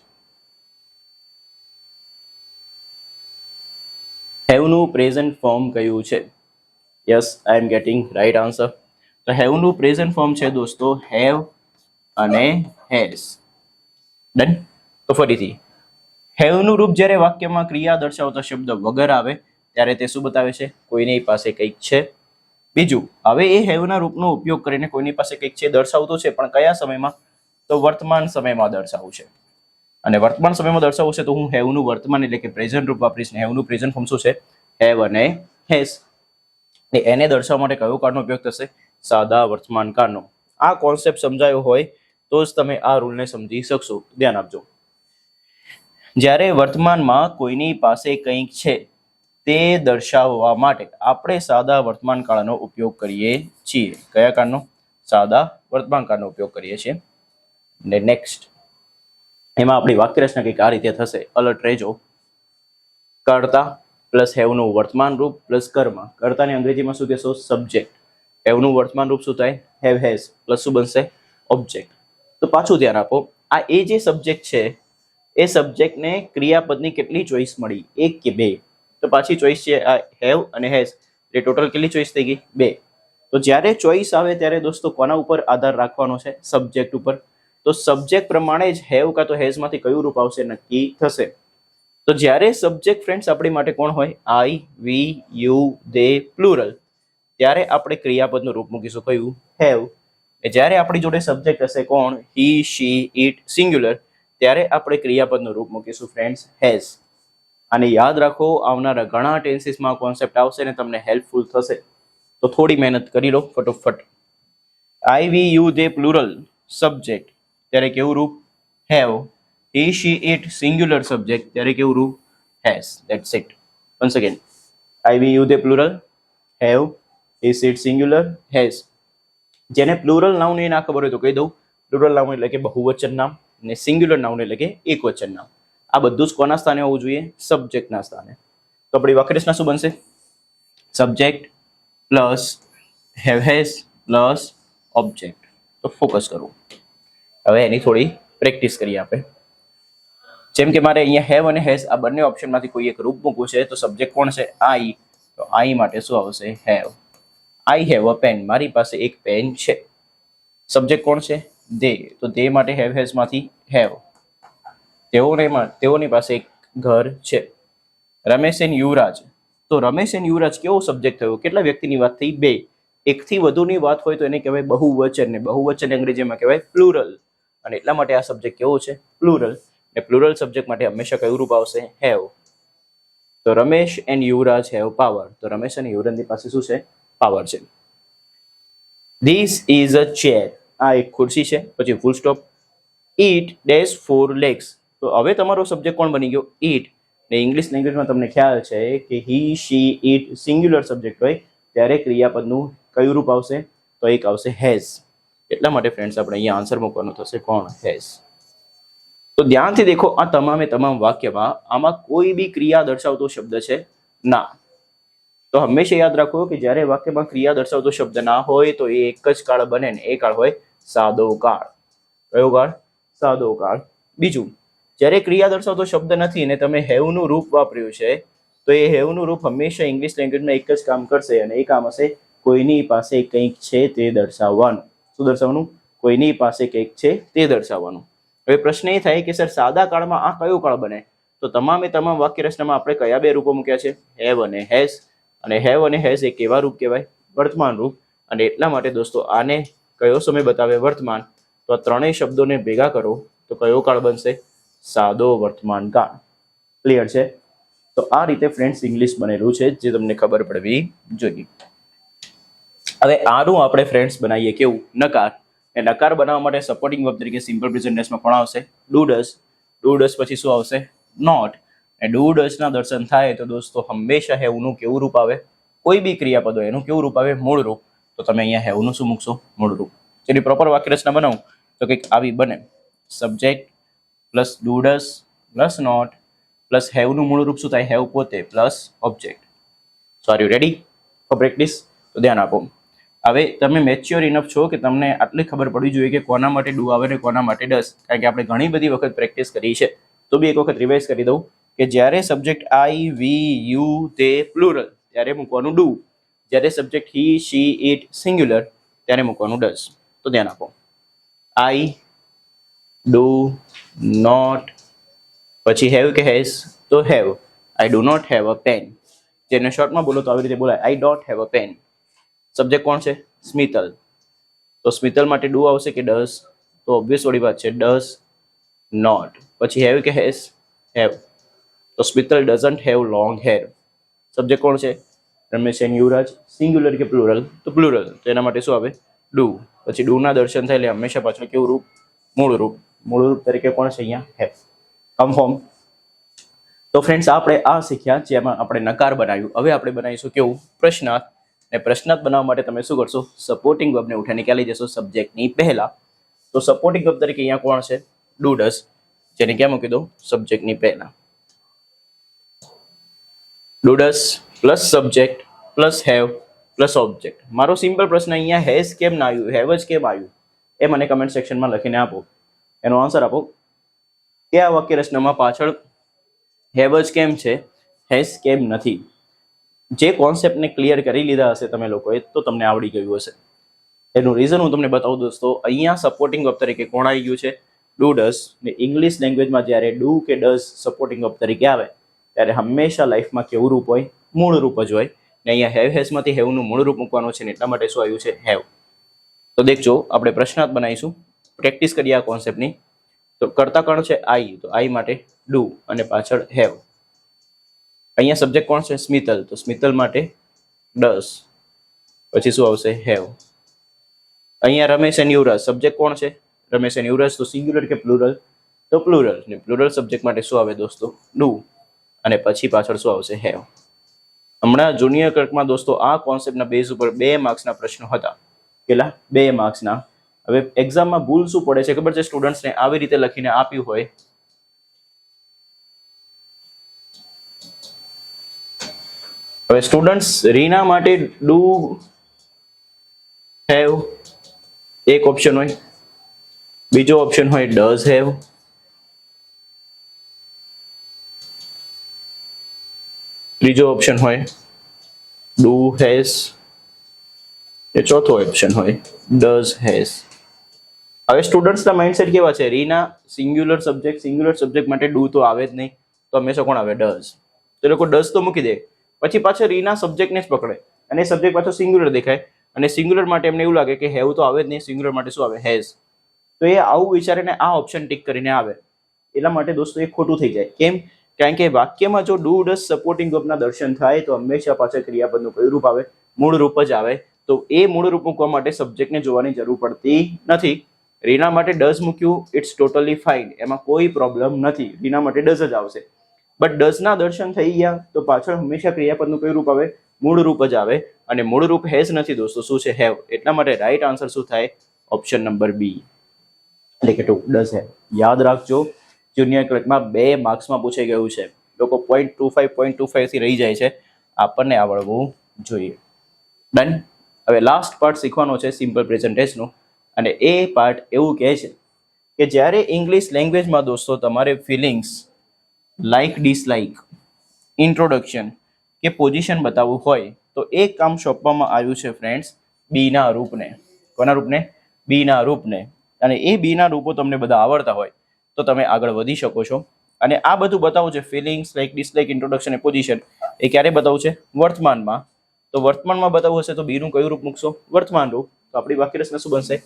હેવનું પ્રેઝન્ટ ફોર્મ કયું છે? યસ, આઈ એમ ગેટિંગ રાઈટ આન્સર. તો હેવનું પ્રેઝન્ટ ફોર્મ છે દોસ્તો હેવ અને હેઝ. ડન. તો ફરીથી, હેવનું રૂપ જ્યારે વાક્યમાં ક્રિયા દર્શાવતા શબ્દ વગર આવે ત્યારે તે શું બતાવે છે? કોઈની પાસે કંઈક છે. બીજું, હવે એ હેવના રૂપનો ઉપયોગ કરીને કોઈની પાસે કંઈક છે દર્શાવતો છે, પણ કયા સમયમાં? તો વર્તમાન સમયમાં દર્શાવવું છે. અને વર્તમાન સમયમાં દર્શાવવું છે તો હું હેવનું વર્તમાન એટલે કે પ્રેઝન્ટ રૂપ વાપરીશ. ને હેવનું પ્રેઝન્ટ ફોર્મ શું છે? હેવ અને હેઝ. એને દર્શાવવા માટે કયો કાળનો ઉપયોગ થશે? સાદા વર્તમાન કાળનો. આ કોન્સેપ્ટ સમજાયો હોય તો જ તમે આ રૂલને સમજી શકશો. ધ્યાન આપજો. જ્યારે વર્તમાનમાં કોઈની પાસે કંઈક છે તે દર્શાવવા માટે આપણે સાદા વર્તમાન કાળનો ઉપયોગ કરીએ છીએ. કયા કાળનો? સાદા વર્તમાન કાળનો ઉપયોગ કરીએ છીએ. ને નેક્સ્ટ, એમાં આપણી વાક્ય રચના કંઈક આ રીતે થશે. અલર્ટ રહેજો. કર્તા પ્લસ હેવનું વર્તમાન રૂપ પ્લસ કર્મ. કર્તાની અંગ્રેજીમાં શું કહેશો? સબ્જેક્ટ. હેવનું વર્તમાન રૂપ શું થાય? હેવ હેઝ પ્લસ શું બનશે? ઓબ્જેક્ટ. તો પાછું ધ્યાન આપો, આ એ જે સબ્જેક્ટ છે એ સબ્જેક્ટને ક્રિયાપદની કેટલી ચોઈસ મળી? 1 કે 2? તો પાછી ચોઈસ છે આ હેવ અને હેઝ. એટલે ટોટલ કેટલી ચોઈસ થઈ ગઈ? 2. તો જ્યારે ચોઈસ આવે ત્યારે દોસ્તો કોના ઉપર આધાર રાખવાનો છે? સબ્જેક્ટ ઉપર. તો સબ્જેક્ટ પ્રમાણે જ હેવ કાં તો હેઝમાંથી કયું રૂપ આવશે નક્કી થશે. તો જ્યારે સબ્જેક્ટ ફ્રેન્ડ્સ આપણી માટે કોણ હોય? આઈ, વી, યુ, દે, પ્લુરલ. ત્યારે આપણે ક્રિયાપદનું રૂપ મૂકીશું કયું? હેવ. જ્યારે આપણી જોડે સબ્જેક્ટ હશે કોણ? હી, શી, ઇટ, સિંગ્યુલર. ત્યારે આપણે ક્રિયાપદનું રૂપ મૂકીશું ફ્રેન્ડ્સ હેઝ. અને યાદ રાખો, આવનારા ઘણા ટેન્સીસમાં કોન્સેપ્ટ આવશે ને તમને હેલ્પફુલ થશે. તો થોડી મહેનત કરી લો ફટોફટ. I, we, you, they, plural subject ત્યારે કેવું રૂપ? Have. He, she, it singular subject ત્યારે કેવું રૂપ? Has. That's it. Once again, I, we, you, they plural, have, he, she, it singular, has. જેને પ્લુરલ નાઉન એ ના ખબર હોય તો કહી દઉં, પ્લુરલ નાઉન એટલે કે બહુવચન નામ, ને સિંગ્યુલર નાઉન એટલે કે એકવચન નામ. આ બધું જ કોના સ્થાને હોવું જોઈએ? સબ્જેક્ટના સ્થાને. તો આપણી વાક્યરચના શું બનશે? Subject plus have has plus object. તો ફોકસ કરવું. હવે એની થોડી પ્રેક્ટિસ કરીએ આપણે. જેમ કે મારે અહીંયા હેવ અને હેઝ આ બંને ઓપ્શનમાંથી કોઈ એક રૂપ મૂકવું છે. તો સબ્જેક્ટ કોણ છે? આઈ. તો આઈ માટે શું આવશે? Have. I have a pen. મારી પાસે એક પેન છે. સબ્જેક્ટ કોણ છે? દે. તો દે માટે હેવ હેઝ માંથી હેવ. તેઓની પાસે એક ઘર છે. રમેશ એન્ડ યુવરાજ. તો રમેશ એન્ડ યુવરાજ કેવો સબ્જેક્ટ થયો? કેટલા વ્યક્તિની વાત થઈ? બે. એકથી વધુની વાત હોય તો એને કહેવાય બહુવચન, ને બહુવચન અંગ્રેજીમાં કહેવાય પ્લુરલ. અને એટલા માટે આ સબ્જેક્ટ કેવો છે? પ્લુરલ. ને પ્લુરલ સબ્જેક્ટ માટે હંમેશા કયું રૂપ આવશે? હેવ. તો Ramesh and Yuvraj have power. તો રમેશ અને યુવરાજની પાસે શું છે? પાવર છે. This is a chair. આ એક ખુરશી છે. પછી full stop. It days 4 legs. તો હવે તમારો સબ્જેક્ટ કોણ બની ગયો? ઇટ. ને ઇંગ્લિશ લેંગ્વેજમાં તમને ખ્યાલ છે કે હી, શી, ઇટ સિંગ્યુલર સબ્જેક્ટ હોય ત્યારે ક્રિયાપદનું કયું રૂપ આવશે? તો એક આવશે હેઝ. એટલા માટે ફ્રેન્ડ્સ આપણે અહીંયા આન્સર મૂકવાનું થશે કોણ? હેઝ. તો ધ્યાનથી દેખો, આ તમામે તમામ વાક્યમાં આમાં કોઈ બી ક્રિયા દર્શાવતો શબ્દ છે ના. તો હંમેશા યાદ રાખો કે જ્યારે વાક્યમાં ક્રિયા દર્શાવતો શબ્દ ના હોય તો એ એક જ કાળ બને ને એ કાળ હોય સાદો કાળ. કયો કાળ? સાદો કાળ. બીજું, જ્યારે ક્રિયા દર્શાવતો શબ્દ નથી ને તમે હેવનું રૂપ વાપર્યું છે તો એ હેવનું રૂપ હંમેશા ઇંગ્લિશ લેંગ્વેજમાં એક જ કામ કરશે અને એ કામ હશે કોઈની પાસે કંઈક છે તે દર્શાવવાનું. શું દર્શાવવાનું? કોઈની પાસે કંઈક છે તે દર્શાવવાનું. હવે પ્રશ્ન એ થાય કે સર સાદા કાળમાં આ કયો કાળ બને? તો તમામે તમામ વાક્ય રચનામાં આપણે કયા બે રૂપો મૂક્યા છે? હેવ અને હેઝ. અને હેવ અને હેઝ એક એવા રૂપ કહેવાય? વર્તમાન રૂપ. અને એટલા માટે દોસ્તો આને કયો સમય બતાવે? વર્તમાન. તો આ ત્રણેય શબ્દોને ભેગા કરો તો કયો કાળ બનશે? સાદો વર્તમાન કાળ. ક્લિયર છે? તો આ રીતે ફ્રેન્ડ્સ ઇંગ્લિશ બનેલું છે જે તમને ખબર પડવી જોઈએ. હવે આનું આપણે ફ્રેન્ડ્સ બનાવીએ કેવું? નકાર. એ નકાર બનાવવા માટે સપોર્ટિંગ વર્બ તરીકે સિમ્પલ પ્રેઝન્ટ ટેન્સમાં કોણ આવશે? Do does. ડુ ડઝ પછી શું આવશે? નોટ. અને ડુ ડઝ ના દર્શન થાય તો દોસ્તો હંમેશા હેવનું કેવું રૂપ આવે? કોઈ બી ક્રિયાપદ હોય એનું કેવું રૂપ આવે? મૂળ રૂપ. તો તમે અહીંયા હેવનું શું મૂકશો? મૂળ રૂપ. જેની પ્રોપર વાક્ય રચના બનાવું તો કંઈક આવી બને. Subject plus do does plus not plus હેવનું મૂળ રૂપ શું થાય? હેવ પોતે plus object. So are you ready for practice? તો ધ્યાન આપો. હવે તમે મેચ્યોર ઇનફ છો કે તમને આટલી ખબર પડવી જોઈએ કે કોના માટે ડુ આવે ને કોના માટે ડઝ. કારણ કે આપણે ઘણી બધી વખત પ્રેક્ટિસ કરી છે. તો બી એક વખત રિવાઇઝ કરી દઉં કે જ્યારે subject I, we, you, they plural ત્યારે મૂકવાનું ડુ. જ્યારે subject he, she, it singular ત્યારે મૂકવાનું ડઝ. તો ધ્યાન આપો. આઈ, ડુ, નોટ, પછી હેવ કે હેઝ? તો have. I do not have a pen. જેને શોર્ટમાં બોલો તો આવી રીતે બોલાય, I don't have a pen. Subject કોણ છે? સ્મિતલ. તો સ્મિતલ માટે ડુ આવશે કે ડઝ? તો ઓબ્વિયસ વાળી વાત છે, ડઝ નોટ. પછી હેવ કે હેઝ? હેવ. તો Smital doesn't have long hair. Subject કોણ છે? Ramesh and Yuvraj. સિંગ્યુલર કે પ્લુરલ? તો પ્લુરલ. તો એના માટે શું આવે? ડુ. પછી ડુ ના દર્શન થાય એટલે હંમેશા પાછળ કેવું રૂપ? મૂળ રૂપ. મૂળ રૂપ તરીકે કોણ છે અહીંયા? હેવ. કન્ફર્મ? તો ફ્રેન્ડ્સ આપણે આ શીખ્યા જેમાં આપણે નકાર બનાવ્યું. હવે આપણે બનાવીશું કેવું? પ્રશ્નાર્થ. અને પ્રશ્નાર્થ બનાવવા માટે તમે શું કરશો? સપોર્ટિંગ વર્બને ઉઠાવીને ક્યાં લઈ જશો? સબ્જેક્ટની પહેલા. તો સપોર્ટિંગ વર્બ તરીકે અહીંયા કોણ છે? Do does. જેને ક્યાં મૂકી દો? સબ્જેક્ટની પહેલા. Do does plus subject plus have plus object. મારો સિમ્પલ પ્રશ્ન અહીંયા હેઝ કેમ ના આવ્યું? હેવ જ કેમ આવ્યું? એ મને કમેન્ટ સેક્શનમાં લખીને આપો. એનો આન્સર આપો કે આ વાક્ય રચનામાં પાછળ હેવ જ કેમ છે, હેઝ કેમ નથી? જે કોન્સેપ્ટને ક્લિયર કરી લીધા હશે તમે લોકોએ તો તમને આવડી ગયું હશે. એનું રીઝન હું તમને બતાવું દોસ્તો. અહીંયા સપોર્ટિંગ વર્બ તરીકે કોણ આવી ગયું છે? Do does. ને ઇંગ્લિશ લેંગ્વેજમાં જ્યારે ડુ કે ડઝ સપોર્ટિંગ વર્બ તરીકે આવે ત્યારે હંમેશા લાઈફમાં કેવું રૂપ હોય? મૂળ રૂપ જ હોય. ને અહીંયા હેવ હેઝમાંથી હેવનું મૂળ રૂપ મૂકવાનું છે ને એટલા માટે શું આવ્યું છે? હેવ. તો દેખજો આપણે પ્રશ્નાર્થ બનાવીશું. પ્રેક્ટિસ કરીએ આ કોન્સેપ્ટની. તો કરતા કોણ છે? આઈ. તો આઈ માટે ડુ અને પાછળ હેવ. અહીંયા સબ્જેક્ટ કોણ છે? સ્મિતલ. તો સ્મિતલ માટે ડઝ. પછી શું આવશે? હેવ. અહીંયા રમેશ એન્ડ યુવરાજ. સબ્જેક્ટ કોણ છે? રમેશ એન્ડ યુવરાજ. તો સિંગ્યુલર કે પ્લુરલ? તો પ્લુરલ. ને પ્લુરલ સબ્જેક્ટ માટે શું આવે દોસ્તો? ડુ. અને પછી પાછળ શું આવશે? હેવ. હમણાં જુનિયર ક્લર્કમાં દોસ્તો આ કોન્સેપ્ટના બેઝ ઉપર 2 માર્ક્સના પ્રશ્નો હતા. કેટલા? 2 માર્ક્સના. હવે એક્ઝામમાં ભૂલ શું પડે છે ખબર છે સ્ટુડન્ટ્સને? આવી રીતે લખીને આપ્યું હોય, હવે સ્ટુડન્ટ્સ રીના માટે ડુ હેવ એક ઓપ્શન હોય, બીજો ઓપ્શન હોય ડઝ હેવ, ત્રીજો ઓપ્શન હોય ડુ હેઝ, એ ચોથો ઓપ્શન હોય ડઝ હેઝ. હવે સ્ટુડન્ટ્સના માઇન્ડસેટ કેવા છે? રીના સિંગ્યુલર સબ્જેક્ટ માટે ડુ તો આવે જ નહીં, તો હંમેશા કોણ આવે? ડઝ. તો લોકો ડઝ તો મૂકી દે, પછી પાછળ રીના સબ્જેક્ટને જ પકડે અને સબ્જેક્ટ પાછો સિંગ્યુલર દેખાય અને સિંગ્યુલર માટે એમને એવું લાગે કે હેવ તો આવે જ નહીં, સિંગ્યુલર માટે શું આવે? હેઝ. તો એ આવું વિચારીને આ ઓપ્શન ટિક કરીને આવે. એટલા માટે દોસ્તો એ ખોટું થઈ જાય. કેમ? કારણ કે વાક્યમાં જો ડુ ડઝ સપોર્ટિંગ વર્બના દર્શન થાય તો હંમેશા પાછળ ક્રિયાપદનું કયું રૂપ આવે? મૂળ રૂપ જ આવે. તો એ મૂળ રૂપ મૂકવા માટે સબ્જેક્ટને જોવાની જરૂર પડતી નથી. રીના માટે ડઝ મૂક્યું, ઇટ્સ ટોટલી ફાઇન, એમાં કોઈ પ્રોબ્લેમ નથી. રીના માટે ડઝ જ આવશે. બટ ડઝના દર્શન થઈ ગયા તો પાછળ હંમેશા ક્રિયાપદનું કયું રૂપ આવે? મૂળ રૂપ જ આવે. અને મૂળ રૂપ હેઝ નથી દોસ્તો, શું છે? હેવ. એટલા માટે રાઈટ આન્સર શું થાય? ઓપ્શન નંબર બી, એટલે કે 2 ડઝ હેવ. યાદ રાખજો, જુનિયર ક્લર્કમાં 2 માર્ક્સમાં પૂછાઈ ગયું છે. લોકો 0.25 થી રહી જાય છે. આપણને આવડવું જોઈએ. ડન. હવે લાસ્ટ પાર્ટ શીખવાનો છે સિમ્પલ પ્રેઝન્ટ ટેન્સનો, અને એ પાર્ટ એવું કહે છે કે જ્યારે ઇંગ્લિશ લેંગ્વેજમાં દોસ્તો તમારે ફિલિંગ્સ, લાઇક ડિસલાઇક, ઇન્ટ્રોડક્શન કે પોઝિશન બતાવવું હોય તો એક કામ સોંપવામાં આવ્યું છે ફ્રેન્ડ્સ, બીના રૂપને. કોના રૂપને? બીના રૂપને. અને એ બીના રૂપો તમને બધા આવડતા હોય તો તમે આગળ વધી શકો છો. અને આ બધું બતાવવું છે ફિલિંગ્સ, લાઇક ડિસલાઇક, ઇન્ટ્રોડક્શન અને પોઝિશન, એ ક્યારે બતાવવું છે? વર્તમાનમાં. તો વર્તમાનમાં બતાવવું હશે તો બીનું કયું રૂપ મૂકશો? વર્તમાન રૂપ. તો આપણી વાક્ય રચના શું બનશે?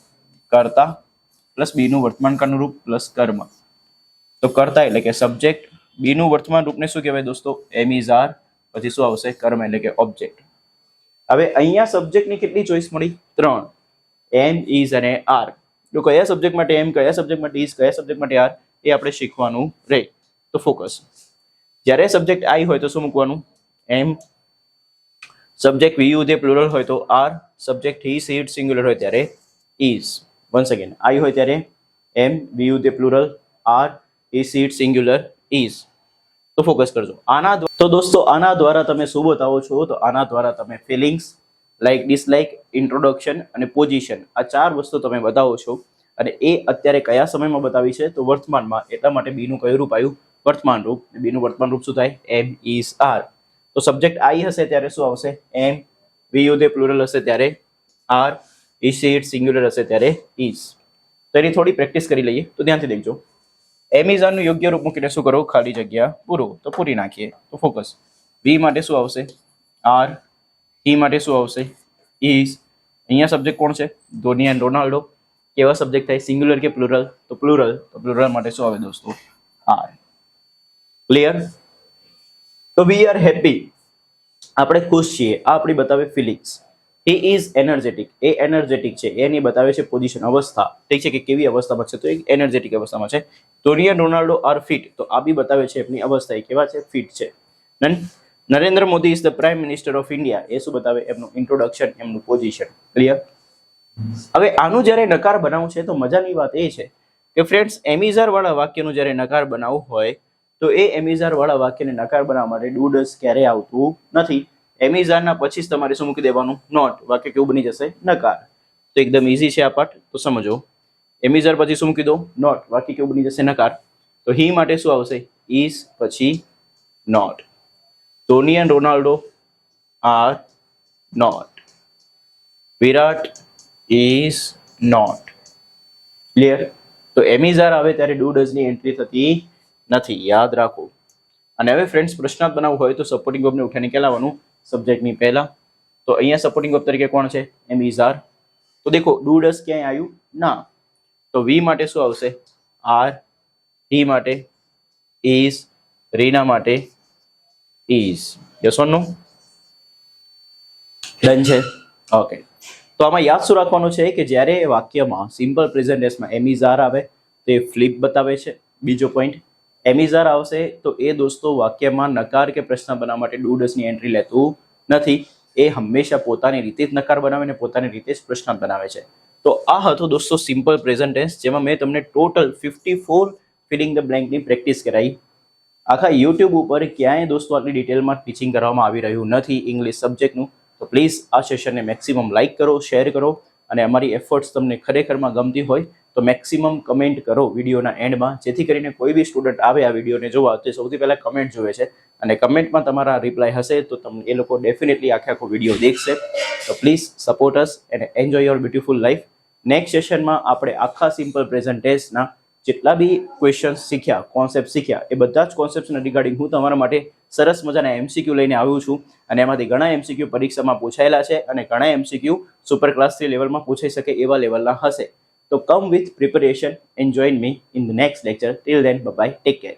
કર્તા પ્લસ બીનું વર્તમાન કાળનું રૂપ પ્લસ કર્મ. તો કર્તા એટલે કે સબ્જેક્ટ, બીનું વર્તમાન રૂપને શું કહેવાય દોસ્તો? એમ ઇઝ આર, પછી શું આવશે? કર્મ એટલે કે ઓબ્જેક્ટ. હવે અહીંયા સબ્જેક્ટની કેટલી ચોઈસ મળી? 3. એમ, ઇઝ અને આર. તો કયા સબ્જેક્ટ માટે એમ, કયા સબ્જેક્ટ માટે ઇઝ, કયા સબ્જેક્ટ માટે આર, એ આપણે શીખવાનું રહે. તો ફોકસ. જ્યારે સબ્જેક્ટ આઈ હોય તો શું મૂકવાનું? Am. Subject we you they plural હોય તો are. Subject he she it singular હોય ત્યારે ઇઝ. વન્સ અગેન, આઈ હોય ત્યારે am, we you they plural, are, he she it singular, is. તો ફોકસ કરજો. તો દોસ્તો આના દ્વારા તમે શું બતાવો છો? તો આના દ્વારા તમે ફિલિંગ્સ, લાઇક ડિસલાઇક, ઇન્ટ્રોડક્શન અને પોઝિશન, આ 4 વસ્તુ તમે બતાવો છો. અને એ અત્યારે કયા સમયમાં બતાવી છે? તો વર્તમાનમાં. એટલા માટે બીનું કયું રૂપ આવ્યું? વર્તમાન રૂપ. બીનું વર્તમાન રૂપ શું થાય? એમ, ઇઝ, આર. તો સબ્જેક્ટ આઈ હશે ત્યારે શું આવશે? એમ. વી યુ દે પ્લુરલ હશે ત્યારે are. He she it singular હશે ત્યારે ઇઝ. તો એની થોડી પ્રેક્ટિસ કરી લઈએ. તો ધ્યાનથી દેખજો. એમ ઇઝ આરનું યોગ્ય રૂપ મૂકીને શું કરો? ખાલી જગ્યા પૂરો. તો પૂરી નાખીએ. તો ફોકસ. વી માટે શું આવશે? આર. હી માટે શું આવશે? ઇઝ. અહીંયા સબ્જેક્ટ કોણ છે? Dhoni and Ronaldo. કેવા સબ્જેક્ટ થાય? સિંગ્યુલર કે પ્લુરલ? તો પ્લુરલ. તો પ્લુરલ માટે શું આવે દોસ્તો? આર. ક્લિયર? તો વી આર હેપી, આપણે ખુશ છીએ. આ આપણી બતાવે ફિલિંગ્સ. હી ઇઝ એનર્જેટિક, એ એનર્જેટિક છે. એની બતાવે છે પોઝિશન, અવસ્થા. ઠીક છે, કે કેવી અવસ્થામાં છે? તો એ એનર્જેટિક અવસ્થામાં છે. Dhoni and Ronaldo are fit, તો આ બી બતાવે છે એમની અવસ્થા, એ કેવા છે? ફિટ છે. Narendra Modi is the prime minister of India, એ શું બતાવે? એમનું ઇન્ટ્રોડક્શન, એમનું પોઝિશન. ક્લિયર? હવે આનું જ્યારે નકાર બનાવવું છે તો મજાની વાત એ છે કે ફ્રેન્ડ્સ, એમિઝાર વાળા વાક્યનું જ્યારે નકાર બનાવવું હોય તો એ એમિઝાર વાળા વાક્યને નકાર બનાવવા માટે ડુ ડઝ ક્યારેય આવતું નથી. એમિઝારના પછી જ તમારે શું મૂકી દેવાનું? નોટ. વાક્ય કેવું બની જશે? નકાર. તો એકદમ ઇઝી છે આ પાર્ટ, તો સમજો. એમિઝાર પછી શું મૂકી દો? નોટ. વાક્ય કેવું બની જશે? નકાર. તો હી માટે શું આવશે? ઇઝ પછી not. Dhoni and Ronaldo are not. Virat is not. Clear? તો એમિઝાર આવે ત્યારે ડુ ડઝ ની એન્ટ્રી થતી નથી, યાદ રાખો. અને હવે ફ્રેન્ડ્સ પ્રશ્નાર્થ બનાવવું હોય તો સપોર્ટિંગ વર્બને ઉઠાવીને કેલાવવાનું સબ્જેક્ટની પહેલા. તો અહીંયા સપોર્ટિંગ વર્બ તરીકે કોણ છે? એમિઝાર. તો દેખો ડુ ડઝ ક્યાંય આવ્યું? ના. તો વી માટે શું આવશે? આર. હી માટે ઇઝ. રીના માટે is. Yes or no? Done છે? ઓકે. તો આમાં યાદ શું રાખવાનું છે કે જ્યારે વાક્યમાં સિમ્પલ પ્રેઝન્ટ ટેન્સમાં એમિઝાર આવે તો એ ફ્લિપ બતાવે છે. બીજો પોઈન્ટ, એમિઝાર આવશે તો એ દોસ્તો વાક્યમાં નકાર કે પ્રશ્ન બનાવવા માટે ડુ ડઝની એન્ટ્રી લેતું નથી. એ હંમેશા પોતાની રીતે જ નકાર બનાવે ને પોતાની રીતે જ પ્રશ્ન બનાવે છે. તો આ હતો દોસ્તો સિમ્પલ પ્રેઝન્ટ ટેન્સ, જેમાં મેં તમને ટોટલ 54 ફિલિંગ ધ બ્લેન્કની પ્રેક્ટિસ કરાવી. આખા યુટ્યુબ ઉપર ક્યાંય દોસ્તો આટલી ડિટેલમાં ટીચિંગ કરવામાં આવી રહ્યું નથી ઇંગ્લિશ સબ્જેક્ટનું. તો પ્લીઝ આ સેશનને મેક્સિમમ લાઇક કરો, શેર કરો, અને અમારી એફર્ટ્સ તમને ખરેખરમાં ગમતી હોય તો મેક્સિમમ કમેન્ટ કરો વિડીયોના એન્ડમાં, જેથી કરીને કોઈ બી સ્ટુડન્ટ આવે આ વિડીયોને જોવા તે સૌથી પહેલાં કમેન્ટ જોવે છે, અને કમેન્ટમાં તમારા રિપ્લાય હશે તો તમને એ લોકો ડેફિનેટલી આખો વિડીયો દેખશે. તો please support us and enjoy your beautiful life. Next સેશનમાં આપણે આખા સિમ્પલ પ્રેઝન્ટ ટેન્સના જેટલા બી ક્વેશ્ચન્સ શીખ્યા, કોન્સેપ્ટ શીખ્યા, એ બધા જ કોન્સેપ્ટના રિગાર્ડિંગ હું તમારા માટે સરસ મજાના એમસીક્યુ લઈને આવ્યો છું. અને એમાંથી ઘણા એમસીક્યુ પરીક્ષામાં પૂછાયેલા છે અને ઘણા એમસીક્યુ સુપર ક્લાસ 3 લેવલમાં પૂછાઈ શકે એવા લેવલના હશે. તો come with preparation and join me in the next lecture. Till then, bye bye, take care.